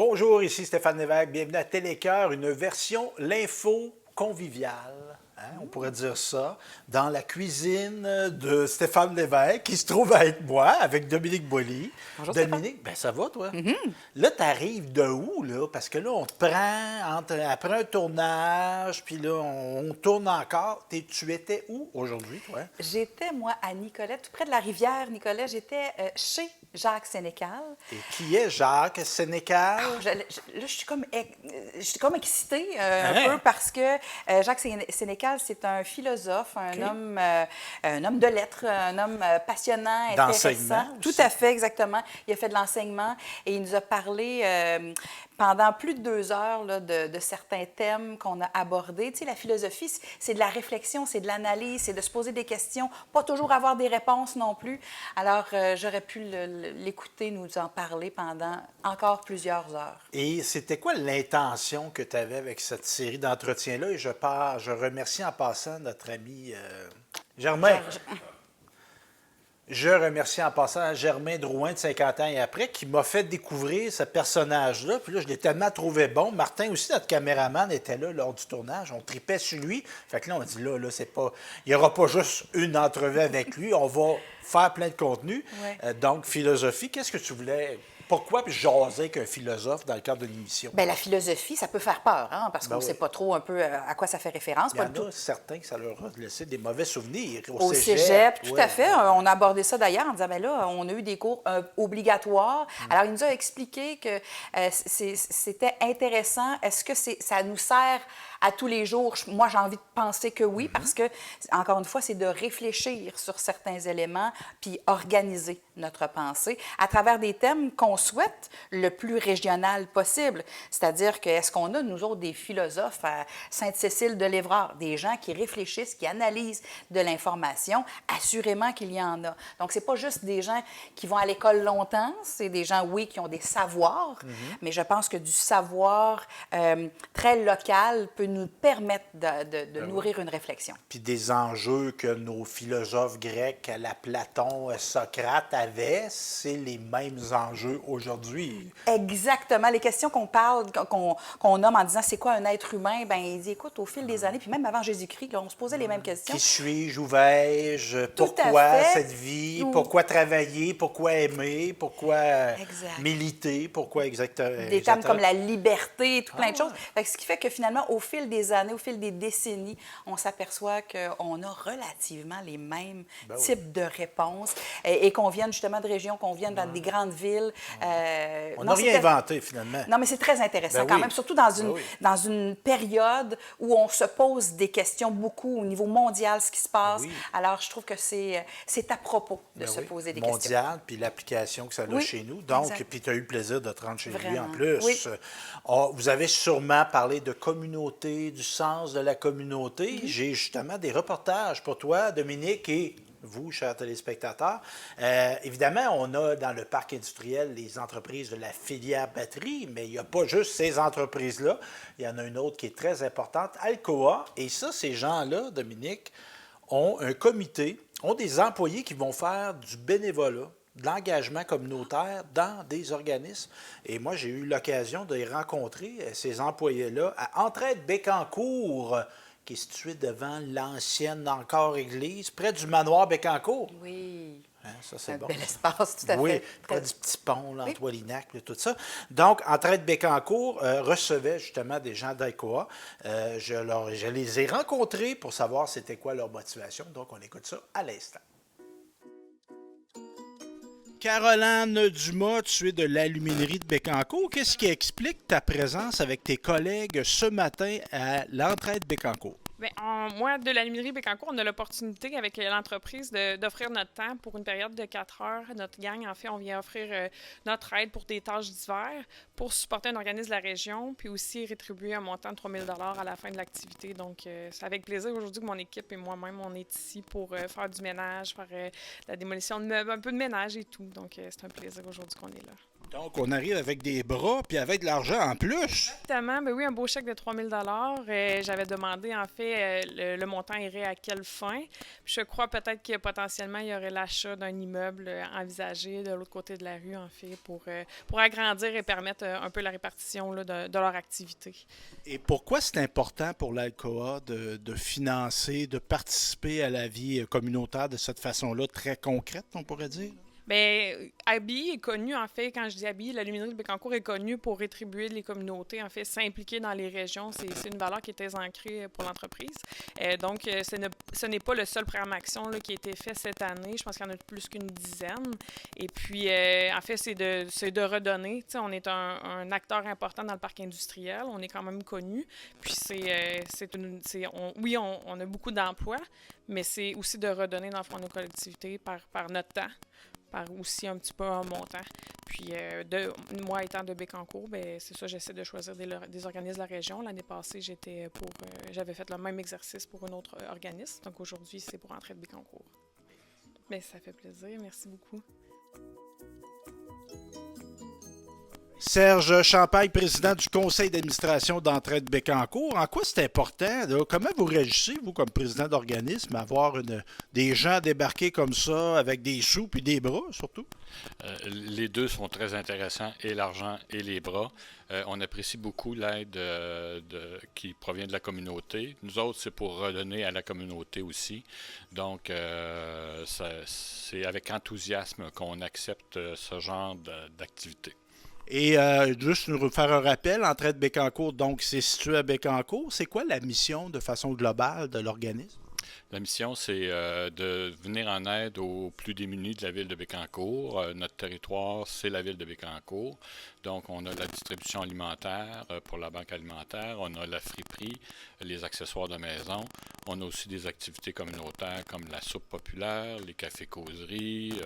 Bonjour, ici Stéphane Lévesque. Bienvenue à Télécœur, une version l'info conviviale. On pourrait dire ça, dans la cuisine de Stéphane Lévesque, qui se trouve à être moi, avec Dominique Boily. Bonjour Dominique, ben ça va, toi? Là, tu arrives de où, là? Parce que là, on te prend après un tournage, puis là, on tourne encore. Tu étais où aujourd'hui, toi? J'étais, moi, à Nicolet, tout près de la rivière Nicolet. J'étais chez Jacques Sénécal. Et qui est Jacques Sénécal? Là, je suis comme excitée un peu parce que Jacques Sénécal, c'est un philosophe, un homme de lettres, un homme passionnant, intéressant. Tout à fait, exactement. Il a fait de l'enseignement et il nous a parlé pendant plus de 2 heures là, de certains thèmes qu'on a abordés. Tu sais, la philosophie, c'est de la réflexion, c'est de l'analyse, c'est de se poser des questions, pas toujours avoir des réponses non plus. Alors, j'aurais pu l'écouter nous en parler pendant encore plusieurs heures. Et c'était quoi l'intention que tu avais avec cette série d'entretiens-là? Et je remercie en passant notre ami Germain. Je remercie en passant Germain Drouin de 50 ans et après qui m'a fait découvrir ce personnage-là. Puis là, je l'ai tellement trouvé bon. Martin aussi, notre caméraman, était là lors du tournage. On tripait sur lui. Fait que là, on dit là, c'est pas. Il n'y aura pas juste une entrevue avec lui. On va faire plein de contenu. Ouais. Donc, philosophie, qu'est-ce que tu voulais. Pourquoi jaser qu'un philosophe dans le cadre d'une émission? Bien, la philosophie, ça peut faire peur, hein, parce qu'on ne sait pas trop un peu à quoi ça fait référence. Il y en a certains que ça leur a laissé des mauvais souvenirs. Au cégep, tout à fait. On a abordé ça d'ailleurs en disant, bien là, on a eu des cours obligatoires. Alors, il nous a expliqué que c'était intéressant. Est-ce que ça nous sert à tous les jours? Moi, j'ai envie de penser que oui, parce que, encore une fois, c'est de réfléchir sur certains éléments puis organiser notre pensée à travers des thèmes qu'on souhaite le plus régional possible. C'est-à-dire que est-ce qu'on a, nous autres, des philosophes à Sainte-Cécile de l'Évrard, des gens qui réfléchissent, qui analysent de l'information? Assurément qu'il y en a. Donc, c'est pas juste des gens qui vont à l'école longtemps, c'est des gens, oui, qui ont des savoirs, mais je pense que du savoir très local peut nous permettre de nourrir une réflexion. Puis des enjeux que nos philosophes grecs, à la Platon, Socrate avaient, c'est les mêmes enjeux aujourd'hui. Exactement. Les questions qu'on parle, qu'on nomme en disant c'est quoi un être humain, bien, il dit écoute, au fil des années, puis même avant Jésus-Christ, là, on se posait les mêmes questions. Qui suis-je, où vais-je, pourquoi cette vie, pourquoi travailler, pourquoi aimer, pourquoi militer, pourquoi exactement. Des termes comme la liberté, tout plein de choses. Fait que ce qui fait que finalement, au fil des années, au fil des décennies, on s'aperçoit qu'on a relativement les mêmes types de réponses et qu'on vienne justement de régions, qu'on vienne dans des grandes villes. On n'a rien inventé, finalement. Non, mais c'est très intéressant quand même, surtout dans une période où on se pose des questions beaucoup au niveau mondial, ce qui se passe. Alors, je trouve que c'est à propos de se poser des questions. Mondial, puis l'application que ça a chez nous. Donc, puis tu as eu le plaisir de te rendre chez lui en plus. Vous avez sûrement parlé de communauté, du sens de la communauté. J'ai justement des reportages pour toi, Dominique, et vous, chers téléspectateurs. Évidemment, on a dans le parc industriel les entreprises de la filière batterie, mais il n'y a pas juste ces entreprises-là. Il y en a une autre qui est très importante, Alcoa. Et ça, ces gens-là, Dominique, ont un comité, ont des employés qui vont faire du bénévolat, de l'engagement communautaire dans des organismes. Et moi, j'ai eu l'occasion de les rencontrer, ces employés-là, à Entraide Bécancour, qui est situé devant l'ancienne encore église, près du manoir Bécancour. Oui. Hein, ça, c'est bon. Bel espace, tout à fait. Oui, près du petit pont, là, entre Wallinac, tout ça. Donc, Entraide Bécancour recevait justement des gens d'Alcoa. Je les ai rencontrés pour savoir c'était quoi leur motivation. Donc, on écoute ça à l'instant. Caroline Dumas, tu es de l'aluminerie de Bécancour. Qu'est-ce qui explique ta présence avec tes collègues ce matin à l'Entraide Bécancour? Bien, moi, de l'aluminerie Bécancour, on a l'opportunité avec l'entreprise d'offrir notre temps pour une période de 4 heures. Notre gang, en fait, on vient offrir notre aide pour des tâches d'hiver, pour supporter un organisme de la région, puis aussi rétribuer un montant de 3 000 $ à la fin de l'activité. Donc, c'est avec plaisir aujourd'hui que mon équipe et moi-même, on est ici pour faire du ménage, faire la démolition de meubles, un peu de ménage et tout. Donc, c'est un plaisir aujourd'hui qu'on est là. Donc, on arrive avec des bras puis avec de l'argent en plus. Exactement. Ben oui, un beau chèque de 3 000 J'avais demandé, en fait, le montant irait à quelle fin. Puis je crois peut-être que potentiellement, il y aurait l'achat d'un immeuble envisagé de l'autre côté de la rue, en fait, pour agrandir et permettre un peu la répartition là, de leur activité. Et pourquoi c'est important pour l'Alcoa de financer, de participer à la vie communautaire de cette façon-là, très concrète, on pourrait dire? Bien, Abby est connu, en fait, quand je dis Abby, la luminerie de Bécancour est connue pour rétribuer les communautés, en fait, s'impliquer dans les régions. C'est une valeur qui est très ancrée pour l'entreprise. Donc, ce n'est pas le seul programme Action là, qui a été fait cette année. Je pense qu'il y en a plus qu'une dizaine. Et puis, en fait, c'est de redonner. Tu sais, on est un acteur important dans le parc industriel. On est quand même connu. Puis, on a beaucoup d'emplois, mais c'est aussi de redonner, dans le fond, à nos collectivités par notre temps, par aussi un petit peu un montant. Puis, moi étant de Bécancour, ben c'est ça, j'essaie de choisir des organismes de la région. L'année passée, j'avais fait le même exercice pour un autre organisme. Donc aujourd'hui, c'est pour Entraide Bécancour. Mais ça fait plaisir. Merci beaucoup. Serge Champagne, président du conseil d'administration d'Entraide Bécancour. En quoi c'est important? Là? Comment vous réagissez, vous, comme président d'organisme, à voir des gens débarquer comme ça, avec des sous puis des bras, surtout? Les deux sont très intéressants, et l'argent et les bras. On apprécie beaucoup l'aide qui provient de la communauté. Nous autres, c'est pour redonner à la communauté aussi. Donc, c'est avec enthousiasme qu'on accepte ce genre d'activité. Et juste nous faire un rappel, Entraide Bécancour, donc c'est situé à Bécancour. C'est quoi la mission de façon globale de l'organisme? La mission, c'est de venir en aide aux plus démunis de la ville de Bécancour. Notre territoire, c'est la ville de Bécancour. Donc, on a la distribution alimentaire pour la banque alimentaire, on a la friperie, les accessoires de maison. On a aussi des activités communautaires comme la soupe populaire, les cafés-causeries,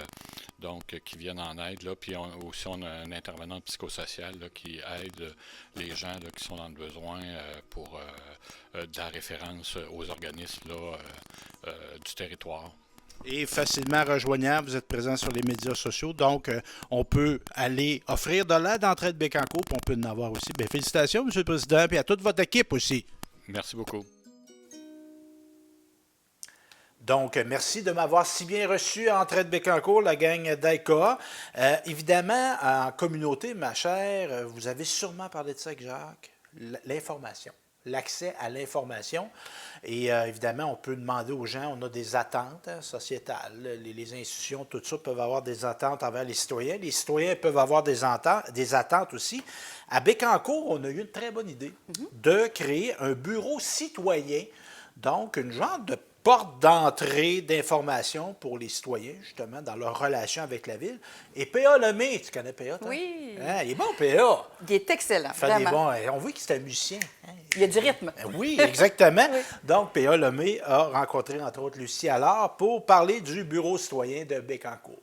qui viennent en aide. Là. Puis on a un intervenant psychosocial là, qui aide les gens là, qui sont dans le besoin pour de la référence aux organismes là, du territoire. Et facilement rejoignable, vous êtes présent sur les médias sociaux, donc on peut aller offrir de l'aide à Entraide Bécancour, puis on peut en avoir aussi. Bien, félicitations, M. le Président, puis à toute votre équipe aussi. Merci beaucoup. Donc, merci de m'avoir si bien reçu à Entraide Bécancour, la gang d'Alcoa. Évidemment, en communauté, ma chère, vous avez sûrement parlé de ça avec Jacques, l'information. L'accès à l'information. Et évidemment, on peut demander aux gens, on a des attentes sociétales. Les institutions, tout ça, peuvent avoir des attentes envers les citoyens. Les citoyens peuvent avoir des attentes aussi. À Bécancour, on a eu une très bonne idée de créer un bureau citoyen, donc une genre de porte d'entrée d'information pour les citoyens, justement, dans leur relation avec la ville. Et P.A. Lemay, tu connais P.A., toi? Oui. Hein, il est bon, P.A. Il est excellent, Fait vraiment. on voit que c'est un musicien. Hein? Il y a du rythme. Oui, exactement. Oui. Donc, P.A. Lemay a rencontré, entre autres, Lucie Allard pour parler du bureau citoyen de Bécancour.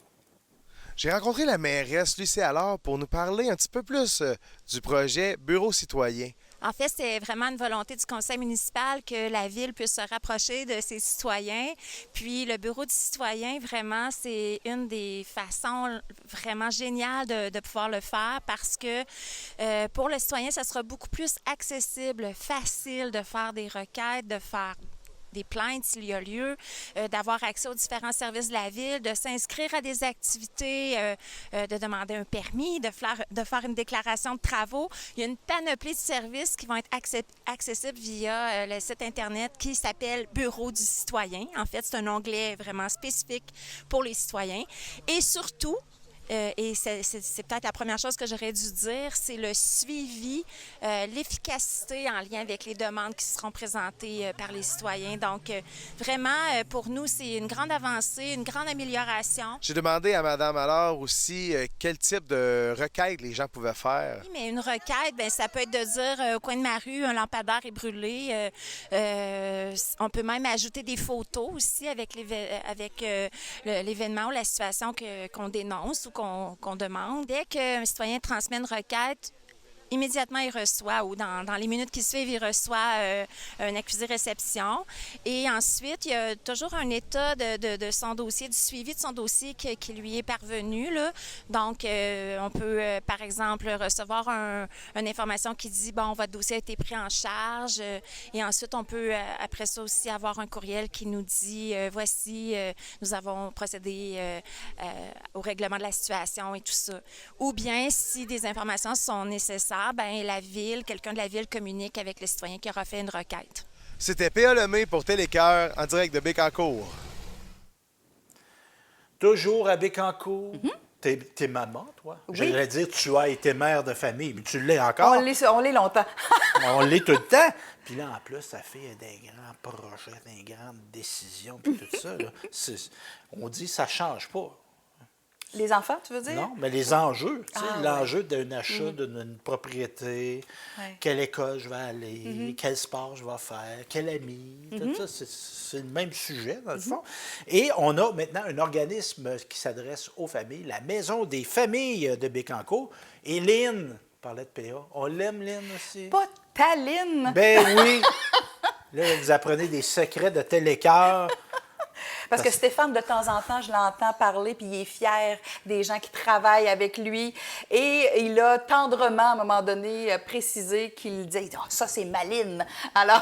J'ai rencontré la mairesse Lucie Allard pour nous parler un petit peu plus du projet Bureau citoyen. En fait, c'est vraiment une volonté du conseil municipal que la ville puisse se rapprocher de ses citoyens. Puis le bureau du citoyen, vraiment, c'est une des façons vraiment géniales de pouvoir le faire parce que pour le citoyen, ça sera beaucoup plus accessible, facile de faire des requêtes, de faire des plaintes s'il y a lieu, d'avoir accès aux différents services de la ville, de s'inscrire à des activités, de demander un permis, de faire une déclaration de travaux. Il y a une panoplie de services qui vont être accessibles via le site Internet qui s'appelle Bureau du citoyen. En fait, c'est un onglet vraiment spécifique pour les citoyens. Et surtout, et c'est peut-être la première chose que j'aurais dû dire, c'est le suivi, l'efficacité en lien avec les demandes qui seront présentées par les citoyens. Donc, vraiment, pour nous, c'est une grande avancée, une grande amélioration. J'ai demandé à Mme Allard aussi quel type de requête les gens pouvaient faire. Oui, mais une requête, bien, ça peut être de dire au coin de ma rue, un lampadaire est brûlé. On peut même ajouter des photos aussi avec l'événement ou la situation qu'on dénonce ou qu'on demande. Dès qu'un citoyen transmet une requête, immédiatement, il reçoit, ou dans les minutes qui suivent, il reçoit un accusé-réception. Et ensuite, il y a toujours un état de son dossier, du suivi de son dossier qui lui est parvenu, là. Donc, on peut, par exemple, recevoir une information qui dit, bon, votre dossier a été pris en charge. Et ensuite, on peut, après ça aussi, avoir un courriel qui nous dit, voici, nous avons procédé au règlement de la situation et tout ça. Ou bien, si des informations sont nécessaires, bien, quelqu'un de la ville communique avec le citoyen qui aura fait une requête. C'était P.A. Lemay pour Télécœur en direct de Bécancour. Toujours à Bécancour. T'es maman, toi? Oui. J'allais dire tu as été mère de famille, mais tu l'es encore. On l'est longtemps. On l'est tout le temps. Puis là, en plus, ça fait des grands projets, des grandes décisions, puis tout ça. Là. On dit ça ne change pas. Les enfants, tu veux dire? Non, mais les enjeux. Tu sais, l'enjeu ouais. d'un achat d'une propriété, quelle école je vais aller, quel sport je vais faire, quel ami, tout ça, c'est le même sujet, dans le fond. Et on a maintenant un organisme qui s'adresse aux familles, la Maison des familles de Bécancour. Et Lynn parlait de PA. On l'aime, Lynn, aussi? Pas ta Lynn! Ben oui! Là, vous apprenez des secrets de Télécœur. Parce que Stéphane, de temps en temps, je l'entends parler, puis il est fier des gens qui travaillent avec lui. Et il a tendrement, à un moment donné, précisé qu'il disait oh, « ça, c'est Maline ». Alors,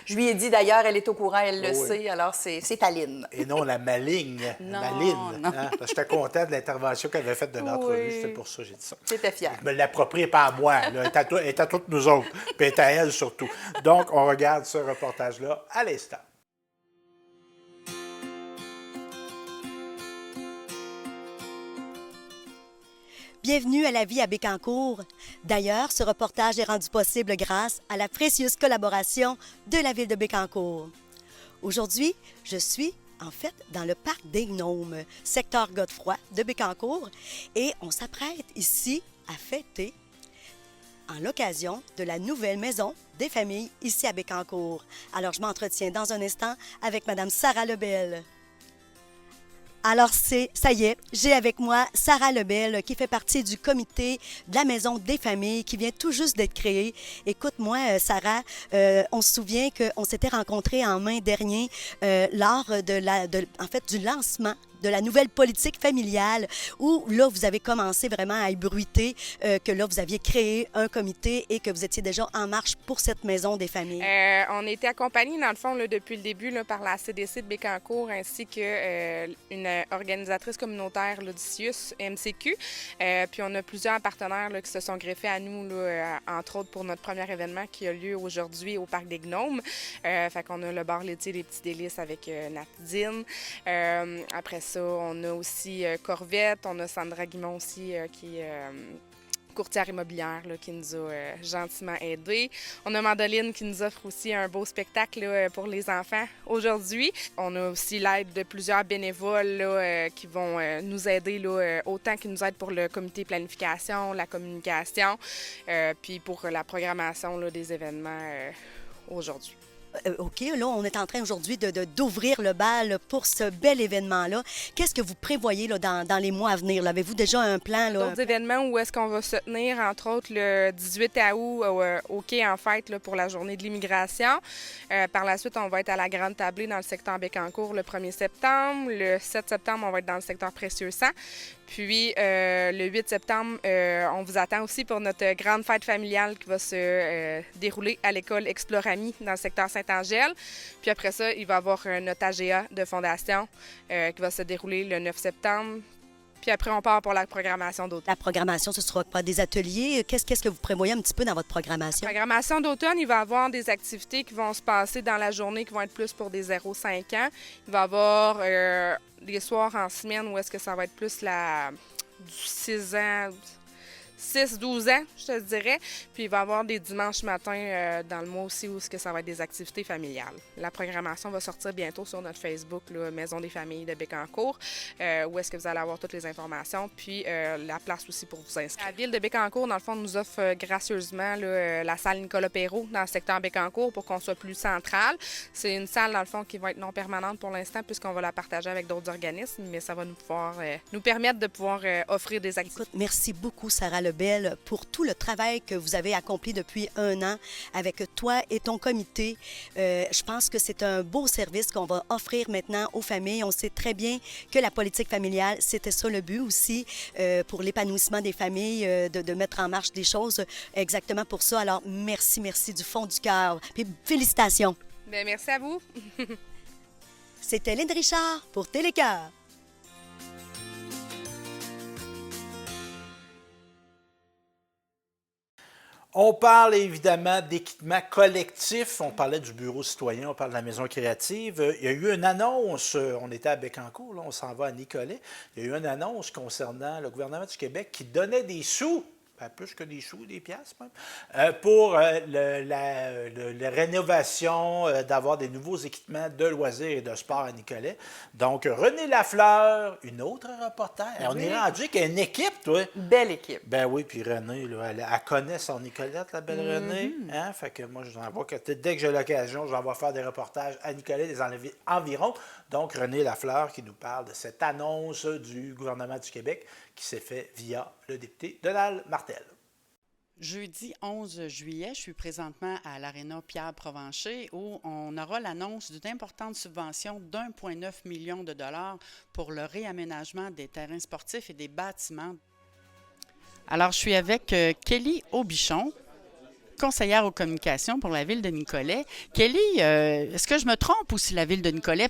je lui ai dit d'ailleurs, elle est au courant, elle le sait, alors c'est ta Lynn. Et non la maligne, non, Maline. Non. Hein? Parce que j'étais content de l'intervention qu'elle avait faite de l'entrevue, c'était pour ça que j'ai dit ça. J'étais fière. Je me l'approprie pas à moi, là. Elle est à toutes nous autres, puis elle est à elle surtout. Donc, on regarde ce reportage-là à l'instant. Bienvenue à La vie à Bécancour. D'ailleurs, ce reportage est rendu possible grâce à la précieuse collaboration de la ville de Bécancour. Aujourd'hui, je suis en fait dans le parc des Gnomes, secteur Godefroy de Bécancour, et on s'apprête ici à fêter en l'occasion de la nouvelle maison des familles ici à Bécancour. Alors, je m'entretiens dans un instant avec Mme Sarah Lebel. Alors, ça y est, j'ai avec moi Sarah Lebel qui fait partie du comité de la Maison des familles qui vient tout juste d'être créée. Écoute-moi, Sarah, on se souvient qu'on s'était rencontrés en mai dernier lors du lancement de la nouvelle politique familiale où là, vous avez commencé vraiment à ébruiter que là, vous aviez créé un comité et que vous étiez déjà en marche pour cette Maison des familles. On a été accompagnés, dans le fond, là, depuis le début là, par la CDC de Bécancour ainsi qu'une organisatrice communautaire là, du CIUS, MCQ. Puis on a plusieurs partenaires là, qui se sont greffés à nous, là, entre autres pour notre premier événement qui a lieu aujourd'hui au Parc des Gnomes. Fait qu'on a le bar laitier Les Petits Délices avec Natdine. Après ça, on a aussi Corvette, on a Sandra Guimond aussi qui est courtière immobilière là, qui nous a gentiment aidés. On a Mandoline qui nous offre aussi un beau spectacle là, pour les enfants aujourd'hui. On a aussi l'aide de plusieurs bénévoles là, qui vont nous aider là, autant qu'ils nous aident pour le comité planification, la communication, puis pour la programmation là, des événements aujourd'hui. OK, là, on est en train aujourd'hui d'ouvrir le bal pour ce bel événement-là. Qu'est-ce que vous prévoyez là, dans les mois à venir? Avez-vous déjà un plan? D'autres événements où est-ce qu'on va se tenir, entre autres, le 18 août au quai en fête là, pour la journée de l'immigration. Par la suite, on va être à la Grande Tablée dans le secteur Bécancour le 1er septembre. Le 7 septembre, on va être dans le secteur Précieux-Sang. Puis, le 8 septembre, on vous attend aussi pour notre grande fête familiale qui va se dérouler à l'école Explorami dans le secteur Saint-Angèle. Puis après ça, il va y avoir notre AGA de fondation qui va se dérouler le 9 septembre. Puis après, on part pour la programmation d'automne. La programmation, ce sera pas des ateliers. Qu'est-ce que vous prévoyez un petit peu dans votre programmation? La programmation d'automne, il va y avoir des activités qui vont se passer dans la journée qui vont être plus pour des 0-5 ans. Il va y avoir des soirs en semaine où est-ce que ça va être plus du 6 ans... 6-12 ans, je te dirais. Puis il va y avoir des dimanches matins dans le mois aussi où ça va être des activités familiales. La programmation va sortir bientôt sur notre Facebook, là, Maison des familles de Bécancour, où est-ce que vous allez avoir toutes les informations, puis la place aussi pour vous inscrire. La ville de Bécancour, dans le fond, nous offre gracieusement là, la salle Nicolas Perrault dans le secteur Bécancour pour qu'on soit plus central. C'est une salle, dans le fond, qui va être non permanente pour l'instant puisqu'on va la partager avec d'autres organismes, mais ça va nous permettre de pouvoir offrir des activités. Écoute, merci beaucoup, Sarah Lebel, pour tout le travail que vous avez accompli depuis 1 an avec toi et ton comité. Je pense que c'est un beau service qu'on va offrir maintenant aux familles. On sait très bien que la politique familiale, c'était ça le but aussi, pour l'épanouissement des familles, de mettre en marche des choses exactement pour ça. Alors, merci du fond du cœur. Puis félicitations. Bien, merci à vous. C'était Lynn Richard pour Télécœur. On parle évidemment d'équipement collectif. On parlait du bureau citoyen, on parle de la maison créative. Il y a eu une annonce, on était à Bécancour, là, on s'en va à Nicolet. Il y a eu une annonce concernant le gouvernement du Québec qui donnait des sous, plus que des sous, des piastres même, pour la rénovation, d'avoir des nouveaux équipements de loisirs et de sport à Nicolet. Donc, René Lafleur, une autre reporter. Oui. On est rendu qu'il y a une équipe, toi. Belle équipe. Ben oui, puis René, là, elle connaît son Nicolette, la belle René. Hein? Fait que moi, j'envoie que dès que j'ai l'occasion, j'envoie faire des reportages à Nicolet, des environs. Donc, René Lafleur qui nous parle de cette annonce du gouvernement du Québec qui s'est fait via le député Donald Martel. Jeudi 11 juillet, je suis présentement à l'Aréna Pierre-Provencher où on aura l'annonce d'une importante subvention d'1,9 million de dollars pour le réaménagement des terrains sportifs et des bâtiments. Alors, je suis avec Kelly Aubichon, conseillère aux communications pour la Ville de Nicolet. Kelly, est-ce que je me trompe ou si la Ville de Nicolet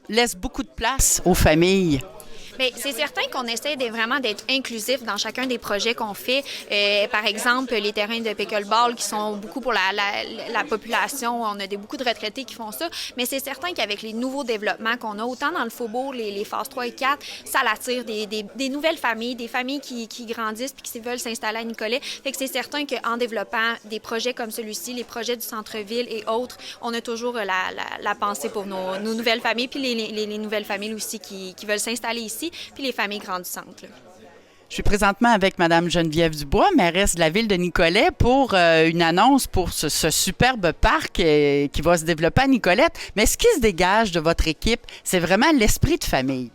laisse beaucoup de place aux familles? Bien, c'est certain qu'on essaie vraiment d'être inclusif dans chacun des projets qu'on fait. Par exemple, les terrains de pickleball qui sont beaucoup pour la population. On a beaucoup de retraités qui font ça. Mais c'est certain qu'avec les nouveaux développements qu'on a, autant dans le Faubourg, les phases 3 et 4, ça attire des nouvelles familles, des familles qui grandissent et qui veulent s'installer à Nicolet. Fait que c'est certain qu'en développant des projets comme celui-ci, les projets du centre-ville et autres, on a toujours la pensée pour nos nouvelles familles, puis les nouvelles familles aussi qui veulent s'installer ici, puis les familles grandissantes. Là. Je suis présentement avec Mme Geneviève Dubois, mairesse de la Ville de Nicolet, pour une annonce pour ce superbe parc qui va se développer à Nicolette. Mais ce qui se dégage de votre équipe, c'est vraiment l'esprit de famille.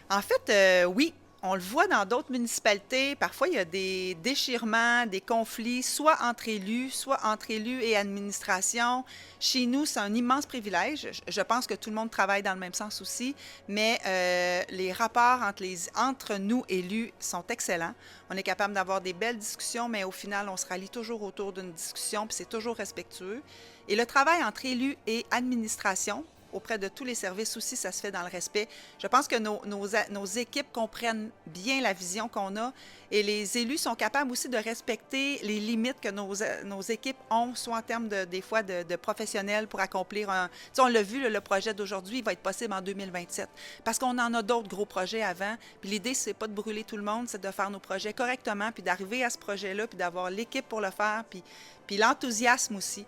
En fait, oui. On le voit dans d'autres municipalités. Parfois, il y a des déchirements, des conflits, soit entre élus et administration. Chez nous, c'est un immense privilège. Je pense que tout le monde travaille dans le même sens aussi, mais les rapports entre nous, élus, sont excellents. On est capable d'avoir des belles discussions, mais au final, on se rallie toujours autour d'une discussion, puis c'est toujours respectueux. Et le travail entre élus et administration, auprès de tous les services aussi, ça se fait dans le respect. Je pense que nos équipes comprennent bien la vision qu'on a et les élus sont capables aussi de respecter les limites que nos équipes ont, soit en termes des fois de professionnels pour accomplir un... Tu sais, on l'a vu, le projet d'aujourd'hui, il va être possible en 2027 parce qu'on en a d'autres gros projets avant. Puis l'idée, c'est pas de brûler tout le monde, c'est de faire nos projets correctement, puis d'arriver à ce projet-là, puis d'avoir l'équipe pour le faire, puis l'enthousiasme aussi.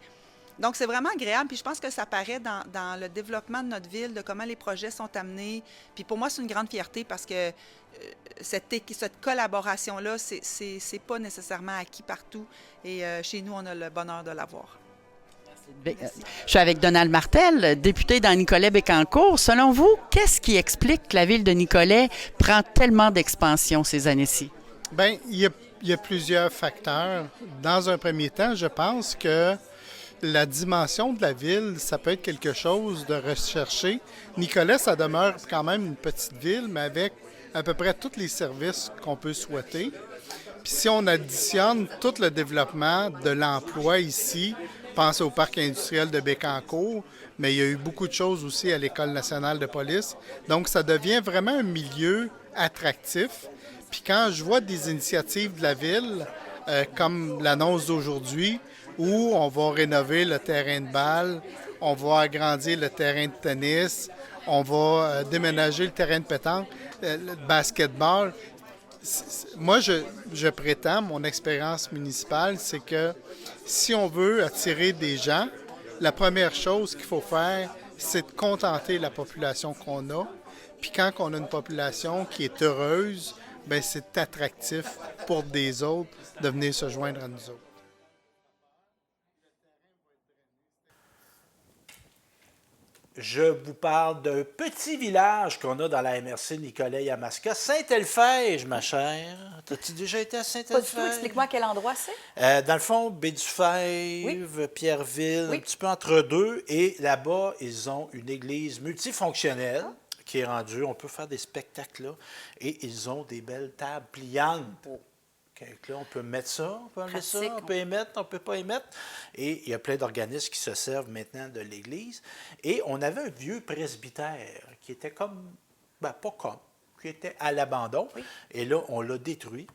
Donc, c'est vraiment agréable, puis je pense que ça paraît dans le développement de notre ville, de comment les projets sont amenés. Puis pour moi, c'est une grande fierté parce que cette collaboration-là, c'est pas nécessairement acquis partout. Et chez nous, on a le bonheur de l'avoir. Je suis avec Donald Martel, député dans Nicolet-Bécancour. Selon vous, qu'est-ce qui explique que la ville de Nicolet prend tellement d'expansion ces années-ci? Bien, il y a plusieurs facteurs. Dans un premier temps, je pense que la dimension de la ville, ça peut être quelque chose de recherché. Nicolet, ça demeure quand même une petite ville, mais avec à peu près tous les services qu'on peut souhaiter. Puis si on additionne tout le développement de l'emploi ici, pensez au parc industriel de Bécancour, mais il y a eu beaucoup de choses aussi à l'École nationale de police. Donc, ça devient vraiment un milieu attractif. Puis quand je vois des initiatives de la ville, comme l'annonce d'aujourd'hui, où on va rénover le terrain de balle, on va agrandir le terrain de tennis, on va déménager le terrain de pétanque, le basketball. Moi, je prétends, mon expérience municipale, c'est que si on veut attirer des gens, la première chose qu'il faut faire, c'est de contenter la population qu'on a. Puis quand on a une population qui est heureuse, bien, c'est attractif pour des autres de venir se joindre à nous autres. je vous parle d'un petit village qu'on a dans la MRC Nicolet-Yamaska, Saint-Elphège, ma chère. As-tu déjà été à Saint-Elphège? Pas du tout. Explique-moi quel endroit c'est. Dans le fond, Baie-du-Fèvre, Pierreville, un petit peu entre deux. Et là-bas, ils ont une église multifonctionnelle qui est rendue, on peut faire des spectacles là. Et ils ont des belles tables pliantes. Donc là, on peut mettre ça, on peut enlever ça, on peut émettre, on ne peut pas émettre. Et il y a plein d'organismes qui se servent maintenant de l'Église. Et on avait un vieux presbytère qui était comme, qui était à l'abandon. Oui. Et là, on l'a détruit.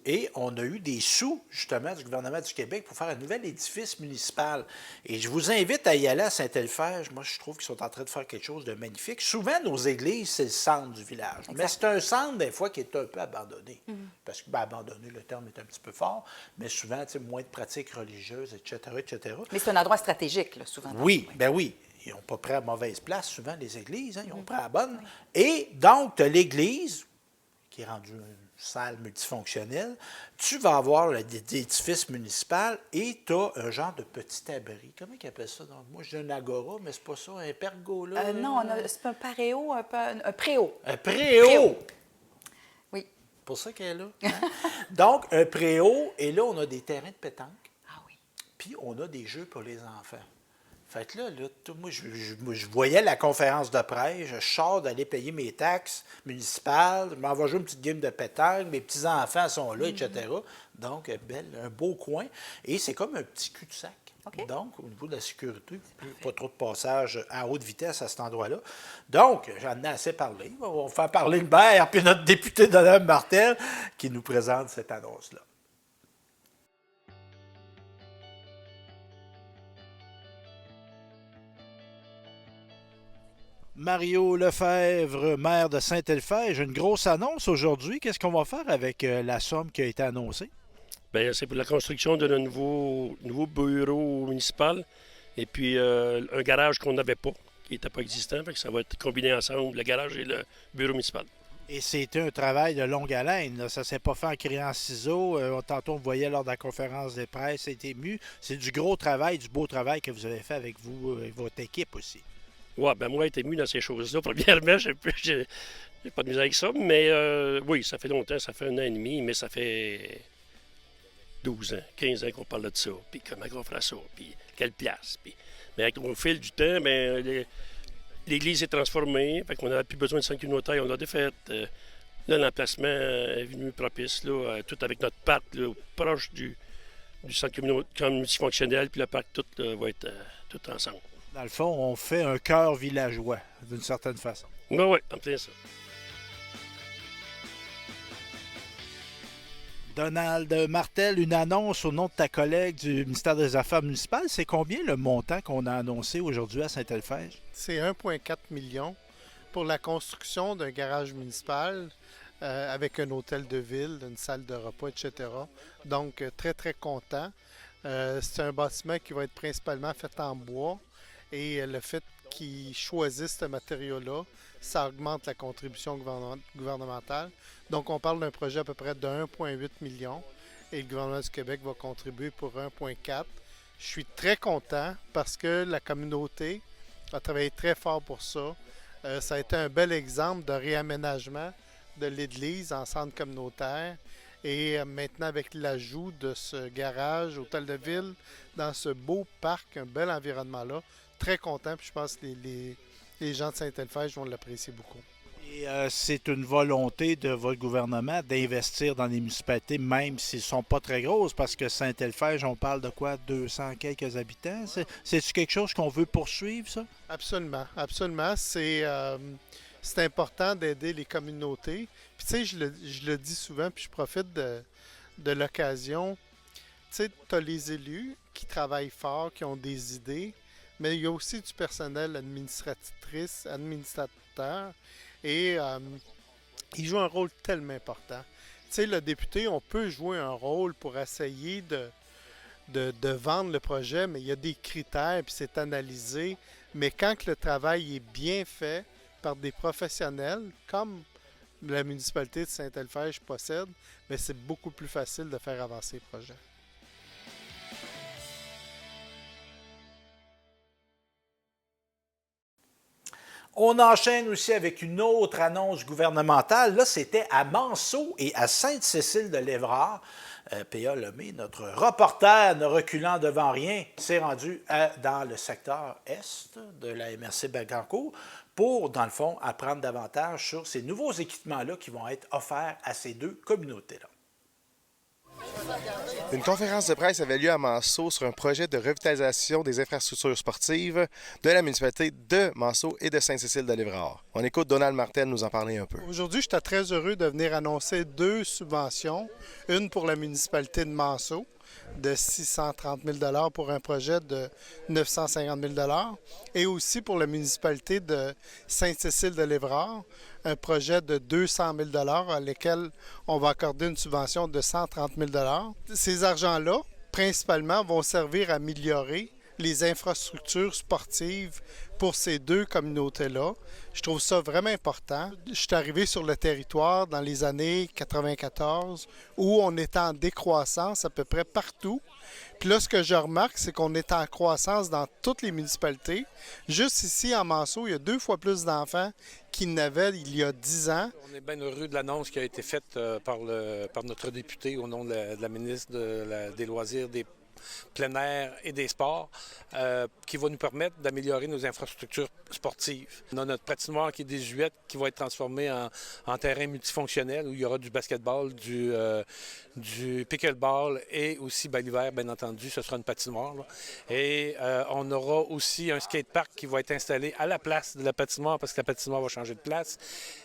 Et on a eu des sous, justement, du gouvernement du Québec pour faire un nouvel édifice municipal. Et je vous invite à y aller à Saint-Elphège. Moi, je trouve qu'ils sont en train de faire quelque chose de magnifique. Souvent, nos églises, c'est le centre du village. Exact. Mais c'est un centre, des fois, qui est un peu abandonné. Parce que, abandonné, le terme est un petit peu fort, mais souvent, moins de pratiques religieuses, etc., etc. Mais c'est un endroit stratégique, là, souvent. Oui, oui. Ils n'ont pas pris à mauvaise place, souvent, les églises. Hein, ils ont pris à la bonne. Oui. Et donc, tu as l'église, qui est rendue salle multifonctionnelle, tu vas avoir l'édifice municipal et tu as un genre de petit abri. Comment ils appellent ça? Donc, moi, je dis un agora, mais c'est pas ça, un pergola? Non, c'est un paréo, un préau. Un préau! Oui. C'est pour ça qu'elle est là. Hein? Donc, un préau, et là, on a des terrains de pétanque. Ah oui. Puis, on a des jeux pour les enfants. Fait que là moi, je voyais la conférence de presse, je sors d'aller payer mes taxes municipales, je m'en vais jouer une petite game de pétanque, mes petits-enfants sont là, etc. Donc, un beau coin. Et c'est comme un petit cul-de-sac. Okay. Donc, au niveau de la sécurité, pas trop de passage à haute vitesse à cet endroit-là. Donc, j'en ai assez parlé. On va faire parler le maire puis notre député Donald Martel qui nous présente cette annonce-là. Mario Lefebvre, maire de Saint-Elphège, une grosse annonce aujourd'hui. Qu'est-ce qu'on va faire avec la somme qui a été annoncée? Bien, c'est pour la construction d'un nouveau bureau municipal et puis un garage qu'on n'avait pas, qui n'était pas existant. Fait que ça va être combiné ensemble, le garage et le bureau municipal. Et c'était un travail de longue haleine. Là. Ça ne s'est pas fait en criant ciseaux. Tantôt, on voyait lors de la conférence de presse, c'était ému. C'est du gros travail, du beau travail que vous avez fait avec vous et votre équipe aussi. Oui, ben moi, j'ai été ému dans ces choses-là. Premièrement, j'ai pas de misère avec ça, mais oui, ça fait longtemps, ça fait 1 an et demi, mais ça fait 12 ans, 15 ans qu'on parle de ça, puis comment on fera ça, puis quelle place. Puis... Mais au fil du temps, ben, l'église est transformée, fait qu'on n'avait plus besoin de centre communautaire, on l'a défaite. Là, l'emplacement est venu propice, là, tout avec notre parc, là, proche du centre communautaire multifonctionnel, puis le parc, tout va être tout ensemble. Dans le fond, on fait un cœur villageois, d'une certaine façon. Oui, en plein ça. Donald Martel, une annonce au nom de ta collègue du ministère des Affaires municipales. C'est combien le montant qu'on a annoncé aujourd'hui à Saint-Elphège? C'est 1,4 million pour la construction d'un garage municipal avec un hôtel de ville, une salle de repas, etc. Donc, très, très content. C'est un bâtiment qui va être principalement fait en bois. Et le fait qu'ils choisissent ce matériau-là, ça augmente la contribution gouvernementale. Donc, on parle d'un projet à peu près de 1,8 million et le gouvernement du Québec va contribuer pour 1,4. Je suis très content parce que la communauté a travaillé très fort pour ça. Ça a été un bel exemple de réaménagement de l'église en centre communautaire. Et maintenant, avec l'ajout de ce garage, hôtel de ville, dans ce beau parc, un bel environnement-là, très content, puis je pense que les gens de Saint-Elphège vont l'apprécier beaucoup. Et c'est une volonté de votre gouvernement d'investir dans les municipalités, même s'ils ne sont pas très grosses, parce que Saint-Elphège, on parle de quoi? 200 quelques habitants? C'est-tu quelque chose qu'on veut poursuivre, ça? Absolument, absolument. C'est important d'aider les communautés. Puis tu sais, je le dis souvent, puis je profite de l'occasion. Tu sais, tu as les élus qui travaillent fort, qui ont des idées, mais il y a aussi du personnel administrateur, et ils jouent un rôle tellement important. Tu sais, le député, on peut jouer un rôle pour essayer de vendre le projet, mais il y a des critères, puis c'est analysé. Mais quand le travail est bien fait par des professionnels, comme la municipalité de Saint-Elphège possède, mais c'est beaucoup plus facile de faire avancer le projet. On enchaîne aussi avec une autre annonce gouvernementale. Là, c'était à Manceau et à Sainte-Cécile-de-Lévrard. P.A. Lemay, notre reporter, ne reculant devant rien, s'est rendu dans le secteur est de la MRC Bécancour pour, dans le fond, apprendre davantage sur ces nouveaux équipements-là qui vont être offerts à ces deux communautés-là. Une conférence de presse avait lieu à Manceau sur un projet de revitalisation des infrastructures sportives de la municipalité de Manceau et de Sainte-Cécile-de-Lévrard. On écoute Donald Martel nous en parler un peu. Aujourd'hui, j'étais très heureux de venir annoncer 2 subventions. Une pour la municipalité de Manceau de 630 000 pour un projet de 950 000 et aussi pour la municipalité de Sainte-Cécile-de-Lévrard, un projet de 200 000 à lequel on va accorder une subvention de 130 000 Ces argents-là, principalement, vont servir à améliorer les infrastructures sportives pour ces deux communautés-là. Je trouve ça vraiment important. Je suis arrivé sur le territoire dans les années 94 où on était en décroissance à peu près partout. Puis là, ce que je remarque, c'est qu'on est en croissance dans toutes les municipalités. Juste ici, en Manceau, il y a 2 fois plus d'enfants qu'il n'avait il y a 10 ans. On est bien heureux de l'annonce qui a été faite par notre député au nom de la ministre des Loisirs, des plein air et des sports, qui va nous permettre d'améliorer nos infrastructures sportives. On a notre patinoire qui est désuète, qui va être transformée en terrain multifonctionnel où il y aura du basketball, du pickleball et aussi, l'hiver, bien entendu, ce sera une patinoire. Là. Et on aura aussi un skatepark qui va être installé à la place de la patinoire parce que la patinoire va changer de place.